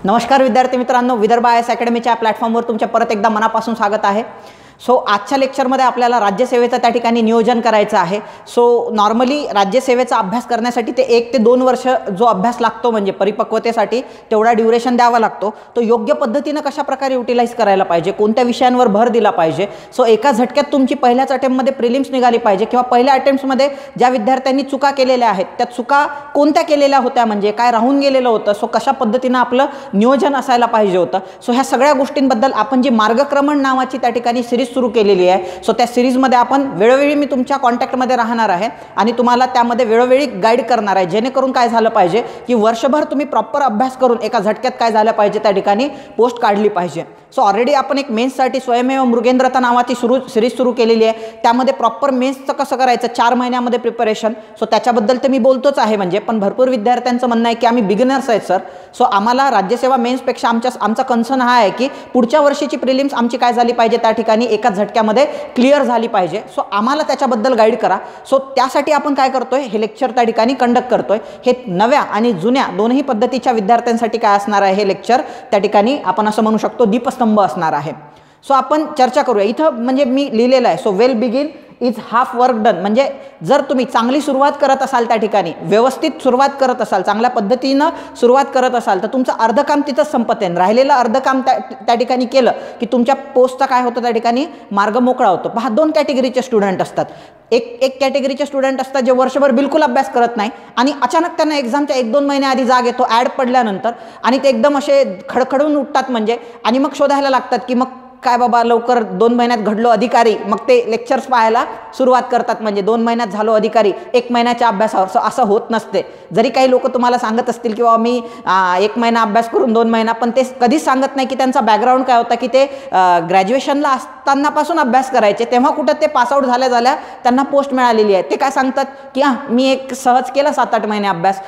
नमस्कार विद्यार्थी मित्रांनो, विदर्भ IAS अकॅडमीच्या प्लॅटफॉर्मवर तुमच्या परत एकदा मनापासून स्वागत आहे। सो आजच्या लेक्चरमध्ये आपल्याला राज्यसेवेचं त्या ठिकाणी नियोजन करायचं आहे। सो नॉर्मली राज्यसेवेचा अभ्यास करण्यासाठी ते 1 ते 2 वर्ष जो अभ्यास लागतो म्हणजे परिपक्वतेसाठी तेवढा ड्युरेशन द्यावा लागतो। तो योग्य पद्धतीने कशा प्रकारे युटिलाइज करायला पाहिजे, कोणत्या विषयांवर भर दिला पाहिजे। सो एका झटक्यात तुमची पहिल्याच अटेम्प्टमध्ये प्रिलिम्स निघाली पाहिजे किंवा पहिल्या अटेम्प्ट्समध्ये ज्या विद्यार्थ्यांनी चुका केलेल्या आहेत त्या चुका कोणत्या केलेल्या होत्या, म्हणजे काय राहून गेलेलं होतं, सो कशा पद्धतीने आपलं नियोजन असायला पाहिजे होतं। सो ह्या सगळ्या गोष्टींबद्दल आपण जी मार्गक्रमण नावाची त्या ठिकाणी सिरीज सुरू केलेली आहे। सो त्या सिरीजमध्ये आपण वेळोवेळी मी तुमच्या कॉन्टॅक्टमध्ये राहणार आहे आणि तुम्हाला त्यामध्ये वेळोवेळी गाईड करणार आहे, जेणेकरून काय झालं पाहिजे की वर्षभर तुम्ही प्रॉपर अभ्यास करून एका झटक्यात काय झालं पाहिजे त्या ठिकाणी पोस्ट काढली पाहिजे। सो ऑलरेडी आपण एक मेन्ससाठी स्वयमेव मृगेंद्रता नावाची सिरीज सुरू केलेली आहे। त्यामध्ये प्रॉपर मेन्सचं कसं करायचं 4 महिन्यामध्ये प्रिपरेशन, सो त्याच्याबद्दल तर मी बोलतोच आहे म्हणजे, पण भरपूर विद्यार्थ्यांचं म्हणणं आहे की आम्ही बिगिनर्स आहेत सर। सो आम्हाला राज्यसेवा मेन्सपेक्षा आमचा कन्सर्न हा आहे की पुढच्या वर्षीची प्रिलिम्स आमची काय झाली पाहिजे त्या ठिकाणी एका झटक्यामध्ये क्लिअर झाली पाहिजे। सो आम्हाला त्याच्याबद्दल गाईड करा। सो त्यासाठी आपण काय करतोय, हे लेक्चर त्या ठिकाणी कंडक्ट करतोय। हे नव्या आणि जुन्या दोन्ही पद्धतीच्या विद्यार्थ्यांसाठी काय असणार आहे, हे लेक्चर त्या ठिकाणी आपण असं म्हणू शकतो दीपस्तंभ असणार आहे। सो आपण चर्चा करूया। इथं म्हणजे मी लिहिलेलं आहे, so well begin is half work done, म्हणजे जर तुम्ही चांगली सुरुवात करत असाल त्या ठिकाणी, व्यवस्थित सुरुवात करत असाल, चांगल्या पद्धतीनं सुरुवात करत असाल तर तुमचं अर्ध काम तिथंच संपत आहे। राहिलेलं अर्ध काम त्या ठिकाणी केलं की तुमच्या पोस्टचा काय होतं त्या ठिकाणी मार्ग मोकळा होतो। पहा, 2 कॅटेगरीचे स्टुडंट असतात। एक कॅटेगरीचे स्टुडंट असतात जे वर्षभर बिलकुल अभ्यास करत नाही आणि अचानक त्यांना एक्झामच्या 1-2 महिने आधी जाग येतो ॲड पडल्यानंतर आणि ते एकदम असे खडखडून उठतात म्हणजे, आणि मग शोधायला लागतात की मग काय बाबा लवकर 2 महिन्यात घडलो अधिकारी, मग ते लेक्चर्स पाहायला सुरुवात करतात म्हणजे 2 महिन्यात झालो अधिकारी 1 महिन्याच्या अभ्यासावर। सो असं होत नसते। जरी काही लोक तुम्हाला सांगत असतील किंवा मी 1 महिना अभ्यास करून 2 महिना, पण ते कधीच सांगत नाही की त्यांचा बॅकग्राऊंड काय होता, की ते ग्रॅज्युएशनला असतानापासून अभ्यास करायचे, तेव्हा कुठं ते पासआउट झाल्या त्यांना पोस्ट मिळालेली आहे। ते काय सांगतात की मी एक सहज केला 7-8 महिने अभ्यास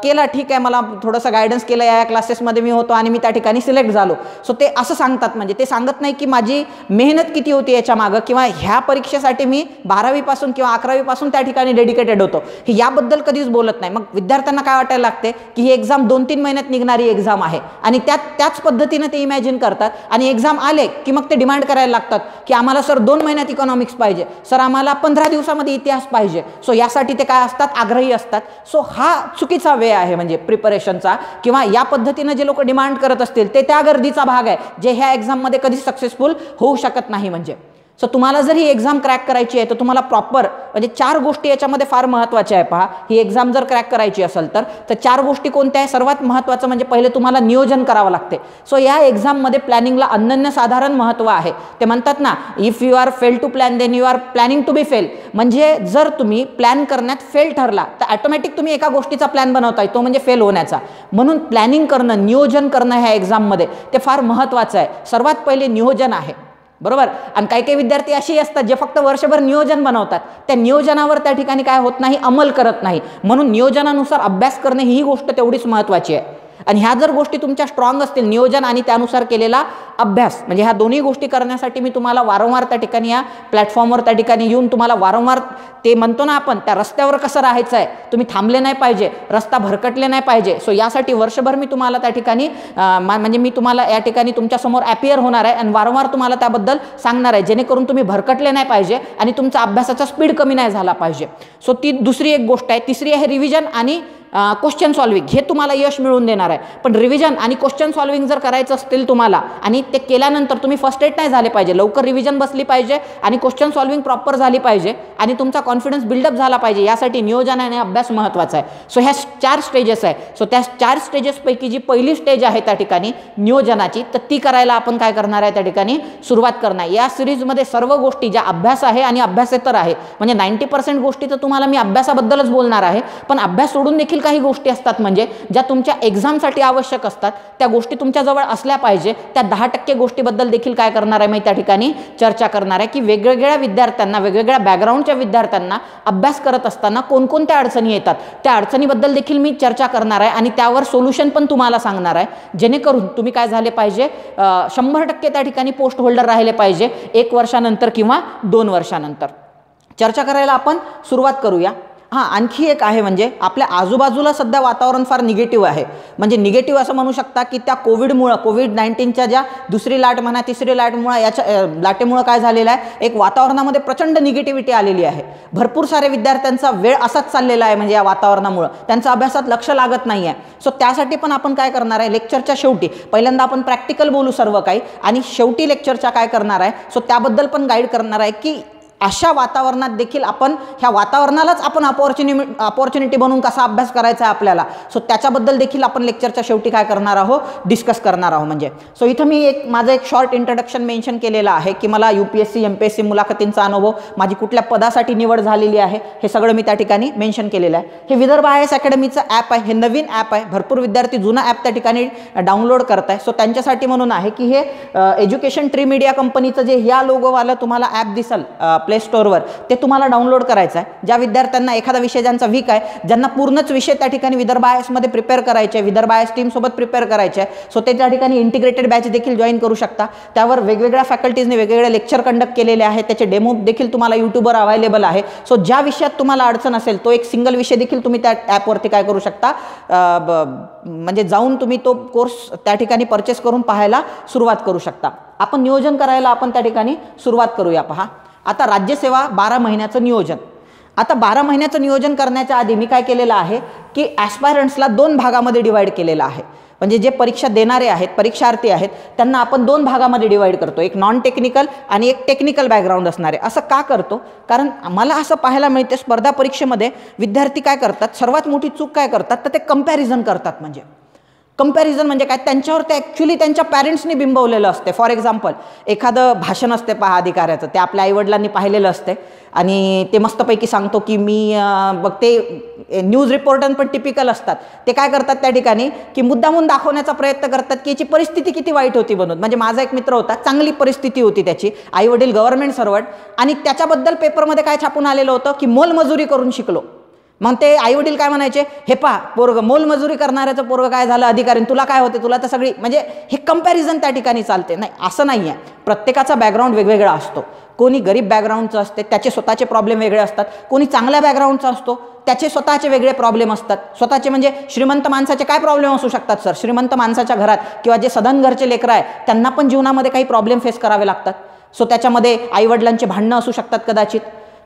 केला, ठीक आहे, मला थोडंसं गायडन्स केलं, या क्लासेसमध्ये मी होतो आणि मी त्या ठिकाणी सिलेक्ट झालो। सो ते असं सांगतात, म्हणजे ते सांगत नाही की माझी मेहनत किती होती याच्या मागे किंवा ह्या परीक्षेसाठी मी 12वी पासून किंवा 11वी पासून त्या ठिकाणी डेडिकेटेड होतो, हे याबद्दल कधीच बोलत नाही। मग विद्यार्थ्यांना काय वाटायला लागते की ही एक्झाम 2-3 महिन्यात निघणारी एक्झाम आहे आणि त्याच पद्धतीने ते इमॅजिन करतात आणि एक्झाम आले की मग ते डिमांड करायला लागतात की आम्हाला सर 2 महिन्यात इकॉनॉमिक्स पाहिजे, सर आम्हाला 15 दिवसामध्ये इतिहास पाहिजे। सो यासाठी ते काय असतात, आग्रही असतात। सो हा चुकीचा वे आहे म्हणजे प्रिपरेशनचा, किंवा या पद्धतीने जे लोक डिमांड करत असतील ते त्या गर्दीचा भाग आहे जे ह्या एक्झाममध्ये कधी सक्सेसफुल होऊ शकत नाही म्हणजे। सो तुम्हाला जर ही एक्झाम क्रॅक करायची आहे तर तुम्हाला प्रॉपर म्हणजे 4 गोष्टी याच्यामध्ये फार महत्त्वाच्या आहे। पहा, ही एक्झाम जर क्रॅक करायची असेल तर 4 गोष्टी कोणत्या आहे, सर्वात महत्त्वाचं म्हणजे पहिले तुम्हाला नियोजन करावं लागते। सो या एक्झाममध्ये प्लॅनिंगला अनन्यसाधारण महत्त्व आहे। ते म्हणतात ना, if you are fail to plan then you are planning to be fail, म्हणजे जर तुम्ही प्लॅन करण्यात फेल ठरला तर ऑटोमॅटिक तुम्ही एका गोष्टीचा प्लॅन बनवताय, तो म्हणजे फेल होण्याचा। म्हणून प्लॅनिंग करणं, नियोजन करणं ह्या एक्झाममध्ये ते फार महत्त्वाचं आहे। सर्वात पहिले नियोजन आहे, बरोबर। आणि काही विद्यार्थी अशी असतात जे फक्त वर्षभर नियोजन बनवतात, त्या नियोजनावर त्या ठिकाणी काय होत नाही, अंमल करत नाही। म्हणून नियोजनानुसार अभ्यास करणे ही गोष्ट तेवढीच महत्त्वाची आहे। आणि ह्या जर गोष्टी तुमच्या स्ट्रॉंग असतील, नियोजन आणि त्यानुसार केलेला अभ्यास, म्हणजे ह्या दोन्ही गोष्टी करण्यासाठी मी तुम्हाला वारंवार त्या ठिकाणी या प्लॅटफॉर्मवर त्या ठिकाणी येऊन तुम्हाला वारंवार ते म्हणतो ना आपण, त्या रस्त्यावर कसं राहायचं आहे, तुम्ही थांबले नाही पाहिजे, रस्ता भरकटले नाही पाहिजे। सो यासाठी वर्षभर मी तुम्हाला त्या ठिकाणी म्हणजे मी तुम्हाला या ठिकाणी तुमच्यासमोर ॲपियर होणार आहे आणि वारंवार तुम्हाला त्याबद्दल सांगणार आहे, जेणेकरून तुम्ही भरकटले नाही पाहिजे आणि तुमचा अभ्यासाचा स्पीड कमी नाही झाला पाहिजे। सो ती दुसरी एक गोष्ट आहे। तिसरी आहे रिव्हिजन आणि क्वेश्चन सॉल्विंग, हे तुम्हाला यश मिळवून देणार आहे। पण रिव्हिजन आणि क्वेश्चन सॉल्विंग जर करायचं असतील तुम्हाला आणि ते केल्यानंतर तुम्ही फ्रस्ट्रेट नाही झाले पाहिजे, लवकर रिव्हिजन बसली पाहिजे आणि क्वेश्चन सॉल्विंग प्रॉपर झाली पाहिजे आणि तुमचा कॉन्फिडन्स बिल्डअप झाला पाहिजे, यासाठी नियोजन आणि अभ्यास महत्त्वाचा आहे। सो ह्या 4 स्टेजेस आहे। सो त्या 4 स्टेजेसपैकी जी पहिली स्टेज आहे त्या ठिकाणी नियोजनाची, तर ती करायला आपण काय करणार आहे त्या ठिकाणी सुरुवात करणार। या सिरीजमध्ये सर्व गोष्टी ज्या अभ्यास आहे आणि अभ्यासेतर आहे, म्हणजे 90% गोष्टी तर तुम्हाला मी अभ्यासाबद्दलच बोलणार आहे, पण अभ्यास सोडून देखील काही गोष्टी असतात म्हणजे ज्या तुमच्या एक्झामसाठी आवश्यक असतात, त्या गोष्टी तुमच्याजवळ असल्या पाहिजे। त्या 10% गोष्टीबद्दल देखील काय करणार आहे मी त्या ठिकाणी चर्चा करणार आहे की वेगवेगळ्या विद्यार्थ्यांना, वेगवेगळ्या बॅकग्राऊंडच्या विद्यार्थ्यांना अभ्यास करत असताना कोणकोणत्या अडचणी येतात, त्या अडचणीबद्दल देखील मी चर्चा करणार आहे आणि त्यावर सोल्युशन पण तुम्हाला सांगणार आहे, जेणेकरून तुम्ही काय झाले पाहिजे, 100% त्या ठिकाणी पोस्ट होल्डर राहिले पाहिजे 1 वर्षानंतर किंवा 2 वर्षानंतर। चर्चा करायला आपण सुरुवात करूया। हां, आणखी एक आहे म्हणजे आपल्या आजूबाजूला सध्या वातावरण फार निगेटिव्ह आहे. म्हणजे निगेटिव्ह असं म्हणू शकता की त्या कोविड-19च्या ज्या दुसरी लाट म्हणा तिसरी लाटमुळे लाटेमुळे काय झालेलं आहे, एक वातावरणामध्ये प्रचंड निगेटिव्हिटी आलेली आहे. भरपूर सारे विद्यार्थ्यांचा वेळ असाच चाललेला आहे म्हणजे या वातावरणामुळे त्यांचं अभ्यासात लक्ष लागत नाही आहे. सो त्यासाठी पण आपण काय करणार आहे, लेक्चरच्या शेवटी पहिल्यांदा आपण प्रॅक्टिकल बोलू सर्व काही आणि शेवटी लेक्चरच्या काय करणार आहे, सो त्याबद्दल पण गाईड करणार आहे की अशा वातावरणात देखील आपण ह्या वातावरणालाच आपण अपॉर्च्युनिटी बनवून कसा अभ्यास करायचा आहे आपल्याला, सो त्याच्याबद्दल देखील आपण लेक्चरच्या शेवटी काय करणार आहोत, डिस्कस करणार आहोत. म्हणजे सो इथं मी माझं एक शॉर्ट इंट्रोडक्शन मेन्शन केलेलं आहे की मला UPSC MPSC मुलाखतींचा अनुभव, माझी कुठल्या पदासाठी निवड झालेली आहे, हे सगळं मी त्या ठिकाणी मेन्शन केलेलं आहे. हे विदर्भ IAS अकॅडमीचं ॲप आहे, हे नवीन ॲप आहे. भरपूर विद्यार्थी जुना ॲप त्या ठिकाणी डाउनलोड करत आहे. सो त्यांच्यासाठी म्हणून आहे की हे एज्युकेशन ट्री मीडिया कंपनीचं जे ह्या लोगोवालं तुम्हाला ॲप दिसेल प्ले स्टोअरवर, ते तुम्हाला डाउनलोड करायचं आहे. ज्या विद्यार्थ्यांना एखादा विषय ज्यांचा वीक आहे, ज्यांना पूर्णच विषय त्या ठिकाणी विदर्भ IAS मध्ये प्रिपेअर करायचे, विदर्भ IAS टीमसोबत प्रिपेअर करायचे आहे, सो ते त्या ठिकाणी इंटिग्रेटेड बॅच देखील जॉईन करू शकता. त्यावर वेगवेगळ्या फॅकल्टीजने वेगवेगळे लेक्चर कंडक्ट केलेले आहेत, त्याचे डेमो देखील तुम्हाला यूट्यूबवर अवेलेबल आहे. सो ज्या विषयात तुम्हाला अडचण असेल तो एक सिंगल विषय देखील तुम्ही त्या ॲपवरती काय करू शकता, म्हणजे जाऊन तुम्ही तो कोर्स त्या ठिकाणी परचेस करून पाहायला सुरुवात करू शकता. आपण नियोजन करायला आपण त्या ठिकाणी सुरुवात करूया. पहा, आता राज्यसेवा 12 महिन्याचं नियोजन. आता 12 महिन्याचं नियोजन करण्याच्या आधी मी काय केलेलं आहे की ॲस्पायरंट्सला 2 भागामध्ये डिवाइड केलेलं आहे. म्हणजे जे परीक्षा देणारे आहेत, परीक्षार्थी आहेत, त्यांना आपण 2 भागामध्ये डिवाइड करतो, एक नॉन टेक्निकल आणि एक टेक्निकल बॅकग्राऊंड असणारे. असं का करतो, कारण मला असं पाहायला मिळते स्पर्धा परीक्षेमध्ये विद्यार्थी काय करतात, सर्वात मोठी चूक काय करतात तर ते कंपॅरिझन करतात. म्हणजे कंपॅरिझन म्हणजे काय, त्यांच्यावर ते ॲक्च्युली त्यांच्या पॅरेंट्सनी बिंबवलेलं असते. फॉर एक्झाम्पल एखादं भाषण असते पहा अधिकाऱ्याचं, ते आपल्या आईवडिलांनी पाहिलेलं असते आणि ते मस्तपैकी सांगतो की मी बघते. न्यूज रिपोर्टर पण टिपिकल असतात, ते काय करतात त्या ठिकाणी की मुद्दामून दाखवण्याचा प्रयत्न करतात की याची परिस्थिती किती वाईट होती बनवून. म्हणजे माझा एक मित्र होता, चांगली परिस्थिती होती त्याची, आईवडील गव्हर्नमेंट सर्वंट, आणि त्याच्याबद्दल पेपरमध्ये काय छापून आलेलं होतं की मोलमजुरी करून शिकलो. मग ते आईवडील काय म्हणायचे, हे पहा पोरग मोलमजुरी करणाऱ्याचं पोरग काय झालं अधिकारी, तुला काय होते, तुला तर सगळी, म्हणजे हे कंपॅरिझन त्या ठिकाणी चालते. नाही, असं नाही आहे. प्रत्येकाचा बॅकग्राऊंड वेगवेगळा असतो. कोणी गरीब बॅकग्राऊंडचं असते, त्याचे स्वतःचे प्रॉब्लेम वेगळे असतात. कोणी चांगल्या बॅकग्राऊंडचा असतो, त्याचे स्वतःचे वेगळे प्रॉब्लेम असतात. स्वतःचे म्हणजे श्रीमंत माणसाचे काय प्रॉब्लेम असू शकतात सर, श्रीमंत माणसाच्या घरात किंवा जे सधन घरचे लेकरं आहे त्यांना पण जीवनामध्ये काही प्रॉब्लेम फेस करावे लागतात. सो त्याच्यामध्ये आईवडिलांचे भांडणं असू शकतात,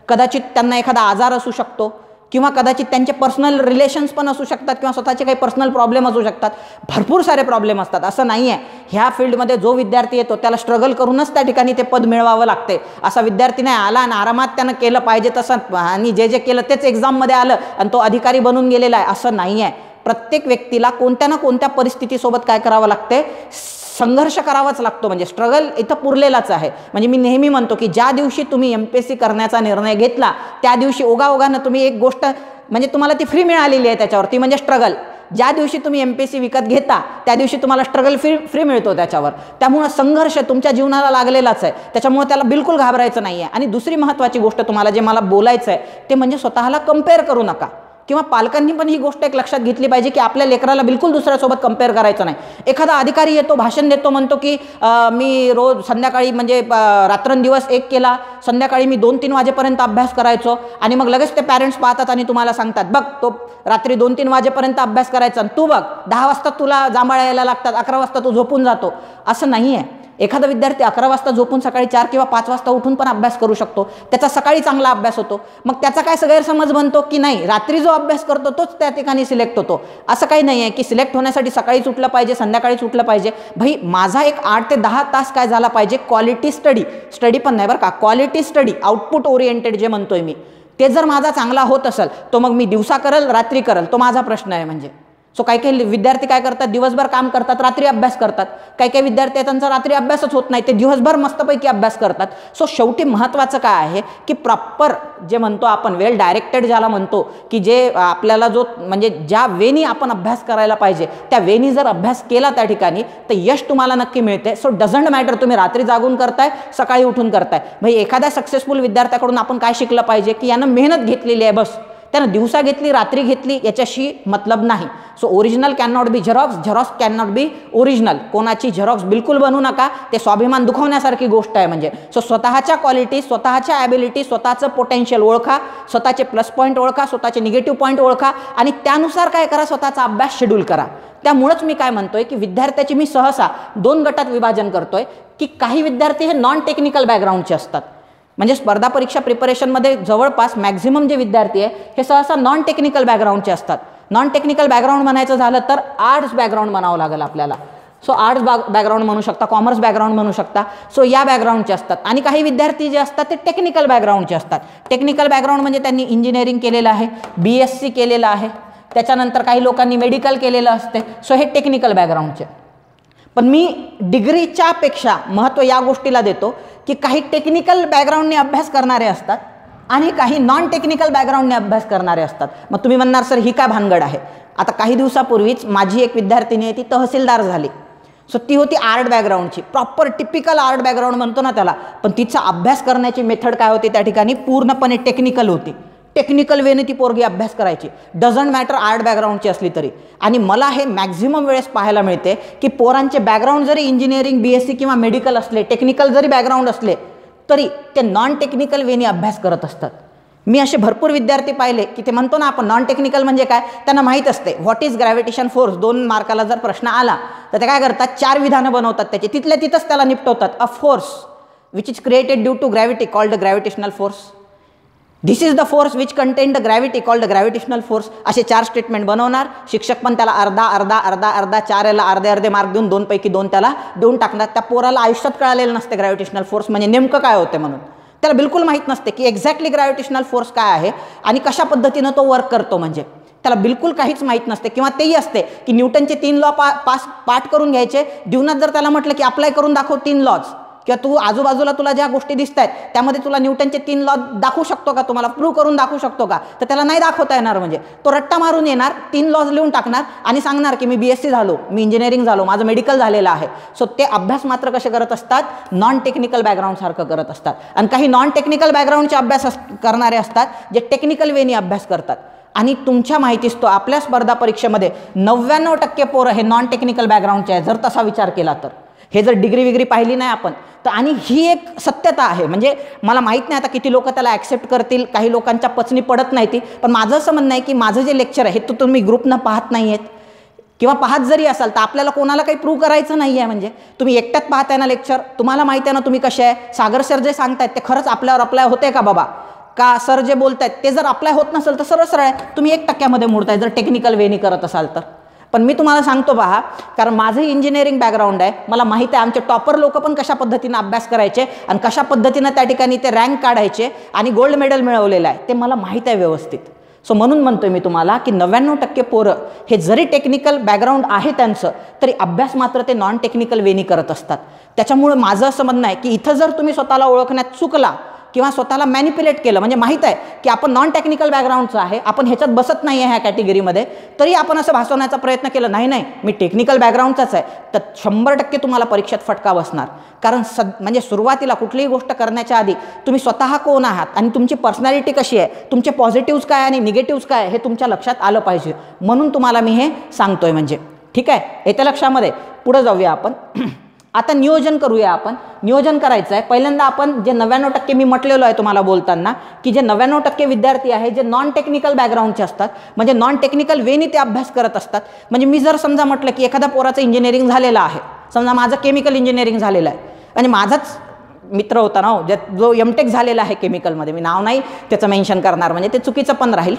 कदाचित त्यांना एखादा आजार असू शकतो, किंवा कदाचित त्यांचे पर्सनल रिलेशन्स पण असू शकतात, किंवा स्वतःचे काही पर्सनल प्रॉब्लेम असू शकतात. भरपूर सारे प्रॉब्लेम असतात. असं नाही आहे ह्या फील्डमध्ये जो विद्यार्थी येतो त्याला स्ट्रगल करूनच त्या ठिकाणी ते पद मिळवावं लागते. असा विद्यार्थी नाही आला आणि आरामात त्यानं केलं पाहिजे तसं आणि जे केलं तेच एक्झाममध्ये आलं आणि तो अधिकारी बनून गेलेला आहे, असं नाही आहे. प्रत्येक व्यक्तीला कोणत्या ना कोणत्या परिस्थितीसोबत काय करावं लागते, संघर्ष करावाच लागतो. म्हणजे स्ट्रगल इथं पुरलेलाच आहे. म्हणजे मी नेहमी म्हणतो की ज्या दिवशी तुम्ही MPSC करण्याचा निर्णय घेतला त्या दिवशी ओघाओघानं तुम्ही एक गोष्ट म्हणजे तुम्हाला ती फ्री मिळालेली आहे त्याच्यावर, ती म्हणजे स्ट्रगल. ज्या दिवशी तुम्ही MPSC विकत घेता त्या दिवशी तुम्हाला स्ट्रगल फ्री मिळतो त्याच्यावर. त्यामुळं संघर्ष तुमच्या जीवनाला लागलेलाच आहे, त्याच्यामुळे त्याला बिलकुल घाबरायचं नाही आहे. आणि दुसरी महत्त्वाची गोष्ट तुम्हाला जे मला बोलायचं आहे ते म्हणजे स्वतःला कंपेअर करू नका. किंवा पालकांनी पण ही गोष्ट एक लक्षात घेतली पाहिजे की आपल्या लेकराला बिलकुल दुसऱ्यासोबत कंपेअर करायचं नाही. एखादा अधिकारी येतो, भाषण देतो, म्हणतो की मी रोज संध्याकाळी म्हणजे रात्रंदिवस एक केला, संध्याकाळी मी 2-3 वाजेपर्यंत अभ्यास करायचो, आणि मग लगेच ते पॅरेंट्स पाहतात आणि तुम्हाला सांगतात बघ तो रात्री 2-3 वाजेपर्यंत अभ्यास करायचा, तू बघ 10 वाजता तुला जांभळ्या यायला लागतात, 11 वाजता तू झोपून जातो. असं नाही आहे. एखादा विद्यार्थी 11 वाजता झोपून सकाळी 4 किंवा 5 वाजता उठून पण अभ्यास करू शकतो, त्याचा सकाळी चांगला अभ्यास होतो. मग त्याचा काय गैरसमज बनतो की नाही रात्री जो अभ्यास करतो तोच त्या ठिकाणी सिलेक्ट होतो. असं काही नाही आहे की सिलेक्ट होण्यासाठी सकाळीच उठलं पाहिजे, संध्याकाळीच उठलं पाहिजे. भाई माझा एक 8 ते 10 तास काय झाला पाहिजे, क्वालिटी स्टडी पण नाही बरं का, क्वालिटी स्टडी, आउटपुट ओरिएंटेड जे म्हणतोय मी, ते जर माझा चांगला होत असेल तो मग मी दिवसा करल रात्री करल, तो माझा प्रश्न आहे. म्हणजे सो काही काही विद्यार्थी काय करतात, दिवसभर काम करतात, रात्री अभ्यास करतात. काही काही विद्यार्थी त्यांचा रात्री अभ्यासच होत नाही, ते दिवसभर मस्तपैकी अभ्यास करतात. सो शेवटी महत्त्वाचं काय आहे की प्रॉपर जे म्हणतो आपण वेल डायरेक्टेड ज्याला म्हणतो की जे आपल्याला जो म्हणजे ज्या वेनी आपण अभ्यास करायला पाहिजे त्या वेनी जर अभ्यास केला त्या ठिकाणी तर यश तुम्हाला नक्की मिळते. सो डझंट मॅटर तुम्ही रात्री जागून करताय सकाळी उठून करताय. भाई एखाद्या सक्सेसफुल विद्यार्थ्याकडून आपण काय शिकलं पाहिजे की यानं मेहनत घेतलेली आहे, बस त्यानं दिवसा घेतली रात्री घेतली याच्याशी मतलब नाही. So original can not be Xerox, Xerox can not be original. कोणाची झेरॉक्स बिलकुल बनवू नका, ते स्वाभिमान दुखवण्यासारखी गोष्ट आहे. म्हणजे सो स्वतःच्या क्वालिटी, स्वतःच्या ॲबिलिटी, स्वतःचं पोटेन्शियल ओळखा, स्वतःचे प्लस पॉईंट ओळखा, स्वतःचे निगेटिव्ह पॉईंट ओळखा आणि त्यानुसार काय करा, स्वतःचा अभ्यास शेड्यूल करा. त्यामुळेच मी काय म्हणतोय की विद्यार्थ्याची मी सहसा 2 गटात विभाजन करतोय की काही विद्यार्थी हे नॉन टेक्निकल बॅकग्राऊंडचे असतात. म्हणजे स्पर्धा परीक्षा प्रिपरेशनमध्ये जवळपास मॅक्झिमम जे विद्यार्थी आहे हे सहसा नॉन टेक्निकल बॅकग्राऊंडचे असतात. नॉन टेक्निकल बॅकग्राऊंड म्हणायचं झालं तर आर्ट्स बॅकग्राऊंड म्हणावं लागेल आपल्याला. सो आर्ट्स बॅकग्राऊंड म्हणू शकता, कॉमर्स बॅकग्राऊंड म्हणू शकता. सो या बॅकग्राऊंडचे असतात. आणि काही विद्यार्थी जे असतात ते टेक्निकल बॅकग्राऊंडचे असतात. टेक्निकल बॅकग्राऊंड म्हणजे त्यांनी इंजिनिअरिंग केलेलं आहे, BSc केलेलं आहे, त्याच्यानंतर काही लोकांनी मेडिकल केलेलं असते. सो हे टेक्निकल बॅकग्राऊंडचे. पण मी डिग्रीच्या पेक्षा महत्त्व या गोष्टीला देतो की काही टेक्निकल बॅकग्राऊंडने अभ्यास करणारे असतात आणि काही नॉन टेक्निकल बॅकग्राऊंडने अभ्यास करणारे असतात. मग तुम्ही म्हणणार सर ही काय भानगड आहे. आता काही दिवसापूर्वीच माझी एक विद्यार्थिनी आहे, ती तहसीलदार झाली. सो ती होती आर्ट बॅकग्राऊंडची, प्रॉपर टिपिकल आर्ट बॅकग्राऊंड म्हणतो ना त्याला. पण तिचा अभ्यास करण्याची मेथड काय होती त्या ठिकाणी, पूर्णपणे टेक्निकल होती. टेक्निकल वेने ती पोरगी अभ्यास करायची, डझंट मॅटर आर्ट बॅकग्राऊंडची असली तरी. आणि मला हे मॅक्झिमम वेळेस पाहायला मिळते की पोरांचे बॅकग्राऊंड जरी इंजिनिअरिंग, BSc किंवा मेडिकल असले, टेक्निकल जरी बॅकग्राऊंड असले तरी ते नॉन टेक्निकल वेने अभ्यास करत असतात. मी असे भरपूर विद्यार्थी पाहिले की ते म्हणतो ना आपण नॉन टेक्निकल म्हणजे काय, त्यांना माहीत असते व्हॉट इज ग्रॅव्हिटेशन फोर्स. 2 मार्काला जर प्रश्न आला तर ते काय करतात, 4 विधानं बनवतात त्याचे, तिथल्या तिथंच त्याला निपटवतात. A force which is created due to gravity called the gravitational force. This is the force which contain the gravity called the gravitational force. असे 4 स्टेटमेंट बनवणार. शिक्षक पण त्याला अर्धा अर्धा अर्धा अर्धा 4 याला अर्धे अर्धे मार्क देऊन 2 पैकी 2 त्याला देऊन टाकणार. त्या पोराला आयुष्यात कळालेलं नसते ग्रॅव्हिटेशनल फोर्स म्हणजे नेमकं काय होते म्हणून. त्याला बिलकुल माहीत नसते की एक्झॅक्टली ग्रॅव्हिटेशनल फोर्स काय आहे आणि कशा पद्धतीनं तो वर्क करतो. म्हणजे त्याला बिलकुल काहीच माहीत नसते. किंवा तेही असते की न्यूटनचे 3 लॉ पाठ करून घ्यायचे. जीवनात जर त्याला म्हटलं की अप्लाय करून दाखव 3 लॉज, किंवा तू आजूबाजूला तुला ज्या गोष्टी दिसत आहेत त्यामध्ये तुला न्यूटनचे 3 लॉ दाखवू शकतो का, तुम्हाला प्रूव्ह करून दाखवू शकतो का, तर त्याला नाही दाखवता येणार. म्हणजे तो रट्टा मारून येणार, 3 लॉज लिहून टाकणार आणि सांगणार की मी BSc झालो, मी इंजिनिअरिंग झालो, माझं मेडिकल झालेलं आहे. सो ते अभ्यास मात्र कसे करत असतात, नॉन टेक्निकल बॅकग्राऊंडसारखं करत असतात. आणि काही नॉन टेक्निकल बॅकग्राऊंडचे अभ्यास करणारे असतात जे टेक्निकल वेनी अभ्यास करतात. आणि तुमच्या माहितीच तो आपल्या स्पर्धा परीक्षेमध्ये 99% पोरं हे नॉन टेक्निकल बॅकग्राऊंडचे आहे, जर तसा विचार केला तर. हे जर डिग्री विग्री पाहिली नाही आपण तर. आणि ही एक सत्यता आहे. म्हणजे मला माहीत नाही आता किती लोक त्याला ॲक्सेप्ट करतील, काही लोकांच्या पचनी पडत नाही ती. पण माझं असं म्हणणं आहे की माझं जे लेक्चर आहे हे तर तुम्ही ग्रुपनं पाहत नाही आहेत किंवा पाहत जरी असाल तर आपल्याला कोणाला काही प्रूव्ह करायचं नाही आहे. म्हणजे तुम्ही एकट्यात पाहताय ना लेक्चर, तुम्हाला माहिती आहे ना तुम्ही कसे आहे. सागर सर जे सांगतायत ते खरंच आपल्यावर अप्लाय होते का बाबा, का सर जे बोलतायत ते जर अप्लाय होत नसेल तर सरळ सरळ तुम्ही 1% मोडताय जर टेक्निकल वेनी करत असाल तर. पण मी तुम्हाला सांगतो पहा, कारण माझं इंजिनिअरिंग बॅकग्राऊंड आहे, मला माहीत आहे आमचे टॉपर लोक पण कशा पद्धतीनं अभ्यास करायचे आणि कशा पद्धतीनं त्या ठिकाणी ते रँक काढायचे आणि गोल्ड मेडल मिळवलेलं आहे ते मला माहीत आहे व्यवस्थित. सो म्हणून म्हणतोय मी तुम्हाला की 99% पोरं हे जरी टेक्निकल बॅकग्राऊंड आहे त्यांचं तरी अभ्यास मात्र ते नॉन टेक्निकल वेनी करत असतात. त्याच्यामुळे माझं असं म्हणणं आहे की इथं जर तुम्ही स्वतःला ओळखण्यात चुकला किंवा स्वतःला मॅनिप्युलेट केलं, म्हणजे माहीत आहे की आपण नॉन टेक्निकल बॅकग्राऊंडचं आहे, आपण ह्याच्यात बसत नाही आहे ह्या कॅटेगरीमध्ये, तरी आपण असं भासवण्याचा प्रयत्न केला नाही नाही मी टेक्निकल बॅकग्राऊंडचाच आहे, तर 100% तुम्हाला परीक्षेत फटका बसणार. कारण म्हणजे सुरुवातीला कुठलीही गोष्ट करण्याच्या आधी तुम्ही स्वतः कोण आहात आणि तुमची पर्सनॅलिटी कशी आहे, तुमचे पॉझिटिव्हज काय आणि निगेटिव्हज काय हे तुमच्या लक्षात आलं पाहिजे. म्हणून तुम्हाला मी हे सांगतोय. म्हणजे ठीक आहे, येत्या लक्षामध्ये पुढे जाऊया आपण. आता नियोजन करूया आपण. नियोजन करायचं आहे. पहिल्यांदा आपण जे 99% मी म्हटलेलो आहे तुम्हाला बोलताना की जे 99% विद्यार्थी आहे जे नॉन टेक्निकल बॅकग्राऊंडचे असतात, म्हणजे नॉन टेक्निकल वेनी ते अभ्यास करत असतात. म्हणजे मी जर समजा म्हटलं की एखाद्या पोराचं इंजिनिअरिंग झालेलं आहे, समजा माझं केमिकल इंजिनिअरिंग झालेलं आहे आणि माझाच मित्र होता ना जो MTech झालेला आहे केमिकलमध्ये, मी नाव नाही त्याचं मेन्शन करणार म्हणजे ते चुकीचं पण राहील.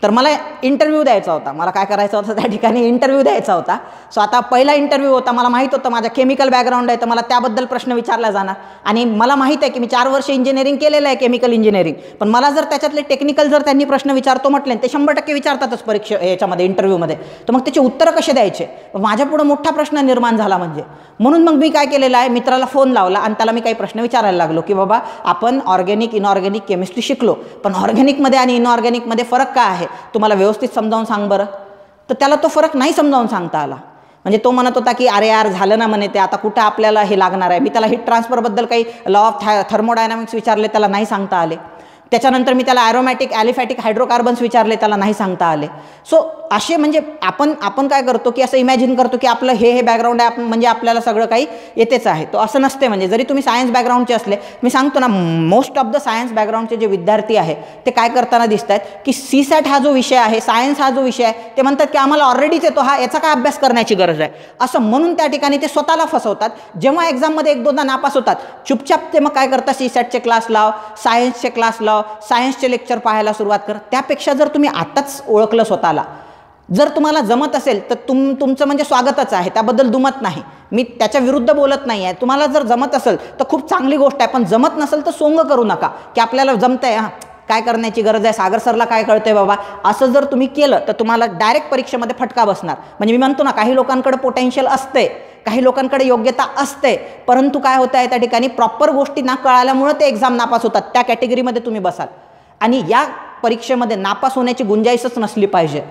तर मला इंटरव्ह्यू द्यायचा होता, मला काय करायचं होतं त्या ठिकाणी इंटरव्ह्यू द्यायचा होता. सो आता पहिला इंटरव्ह्यू होता, मला माहीत होतं माझा केमिकल बॅकग्राऊंड आहे तर मला त्याबद्दल प्रश्न विचारला जाणार आणि मला माहीत आहे की मी 4 वर्ष इंजिनिअरिंग केलेलं आहे केमिकल इंजिनिअरिंग. पण मला जर त्याच्यातले टेक्निकल जर त्यांनी प्रश्न विचारतो म्हटले ते 100% विचारतातच परीक्षा याच्यामध्ये इंटरव्ह्यूमध्ये, तर मग त्याचे उत्तरं कसे द्यायचे. माझ्यापुढं मोठा प्रश्न निर्माण झाला. म्हणजे म्हणून मग मी काय केलेलं आहे, मित्राला फोन लावला आणि त्याला मी काही प्रश्न विचारायला लागलो की बाबा आपण ऑर्गॅनिक इनऑर्गॅनिक केमिस्ट्री शिकलो, पण ऑर्गॅनिकमध्ये आणि इनऑर्गॅनिकमध्ये फरक काय आहे तुम्हाला व्यवस्थित समजावून सांग बरं. तर त्याला तो फरक नाही समजावून सांगता आला. म्हणजे तो म्हणत होता की अरे यार झालं ना म्हणे ते, आता कुठं आपल्याला हे लागणार आहे. मी त्याला हीट ट्रान्सफरबद्दल काही लॉ ऑफ थर्मोडायनामिक्स विचारले, त्याला नाही सांगता आले. त्याच्यानंतर मी त्याला ॲरोमॅटिक ॲलिफॅटिक हायड्रोकार्बन्स विचारले, त्याला नाही सांगता आले. सो असे म्हणजे आपण काय करतो की असं इमॅजिन करतो की आपलं हे बॅकग्राऊंड आहे, म्हणजे आपल्याला सगळं काही येतेच आहे. तो असं नसते. म्हणजे जरी तुम्ही सायन्स बॅकग्राऊंडचे असले, मी सांगतो ना, मोस्ट ऑफ द सायन्स बॅकग्राऊंडचे जे विद्यार्थी आहे ते काय करताना दिसत आहेत की CSAT हा जो विषय आहे, सायन्स हा जो विषय आहे, ते म्हणतात की आम्हाला ऑलरेडीच येतो, हा याचा काय अभ्यास करण्याची गरज आहे असं म्हणून त्या ठिकाणी ते स्वतःला फसवतात. जेव्हा एक्झाममध्ये 1-2दा नापास होतात, चुपचाप ते मग काय करतात, CSATचे क्लास लाव, सायन्सचे क्लास लाव, सायन्सचे लेक्चर पाहायला सुरुवात कर. त्यापेक्षा जर तुम्ही आताच ओळखलं स्वतःला, जर तुम्हाला जमत असेल तर तुमचं म्हणजे स्वागतच आहे, त्याबद्दल दुमत नाही, मी त्याच्या विरुद्ध बोलत नाही आहे. तुम्हाला जर जमत असेल तर खूप चांगली गोष्ट आहे, पण जमत नसेल तर सोंग करू नका की आपल्याला जमतंय, हां काय करण्याची गरज आहे, सागर सरला काय कळतंय बाबा, असं जर तुम्ही केलं तर तुम्हाला डायरेक्ट परीक्षेमध्ये फटका बसणार. म्हणजे मी म्हणतो ना, काही लोकांकडे पोटेन्शियल असते, काही लोकांकडे योग्यता असते, परंतु काय होतं आहे त्या ठिकाणी प्रॉपर गोष्टी ना कळाल्यामुळे ते एक्झाम नापास होतात. त्या कॅटेगरीमध्ये तुम्ही बसाल आणि या परीक्षेमध्ये नापास होण्याची गुंजाईशच नसली पाहिजे.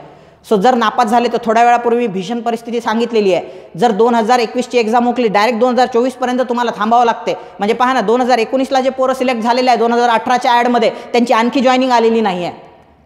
सो जर नापास झाले तर थोड्या वेळापूर्वी भीषण परिस्थिती सांगितलेली आहे. जर 2021ची एक्झाम हुकली, डायरेक्ट 2024पर्यंत तुम्हाला थांबावं लागते. म्हणजे पहा ना, 2019ला जे पोरं सिलेक्ट झालेले आहे 2018च्या ॲडमध्ये, त्यांची आणखी जॉईनिंग आलेली नाही आहे.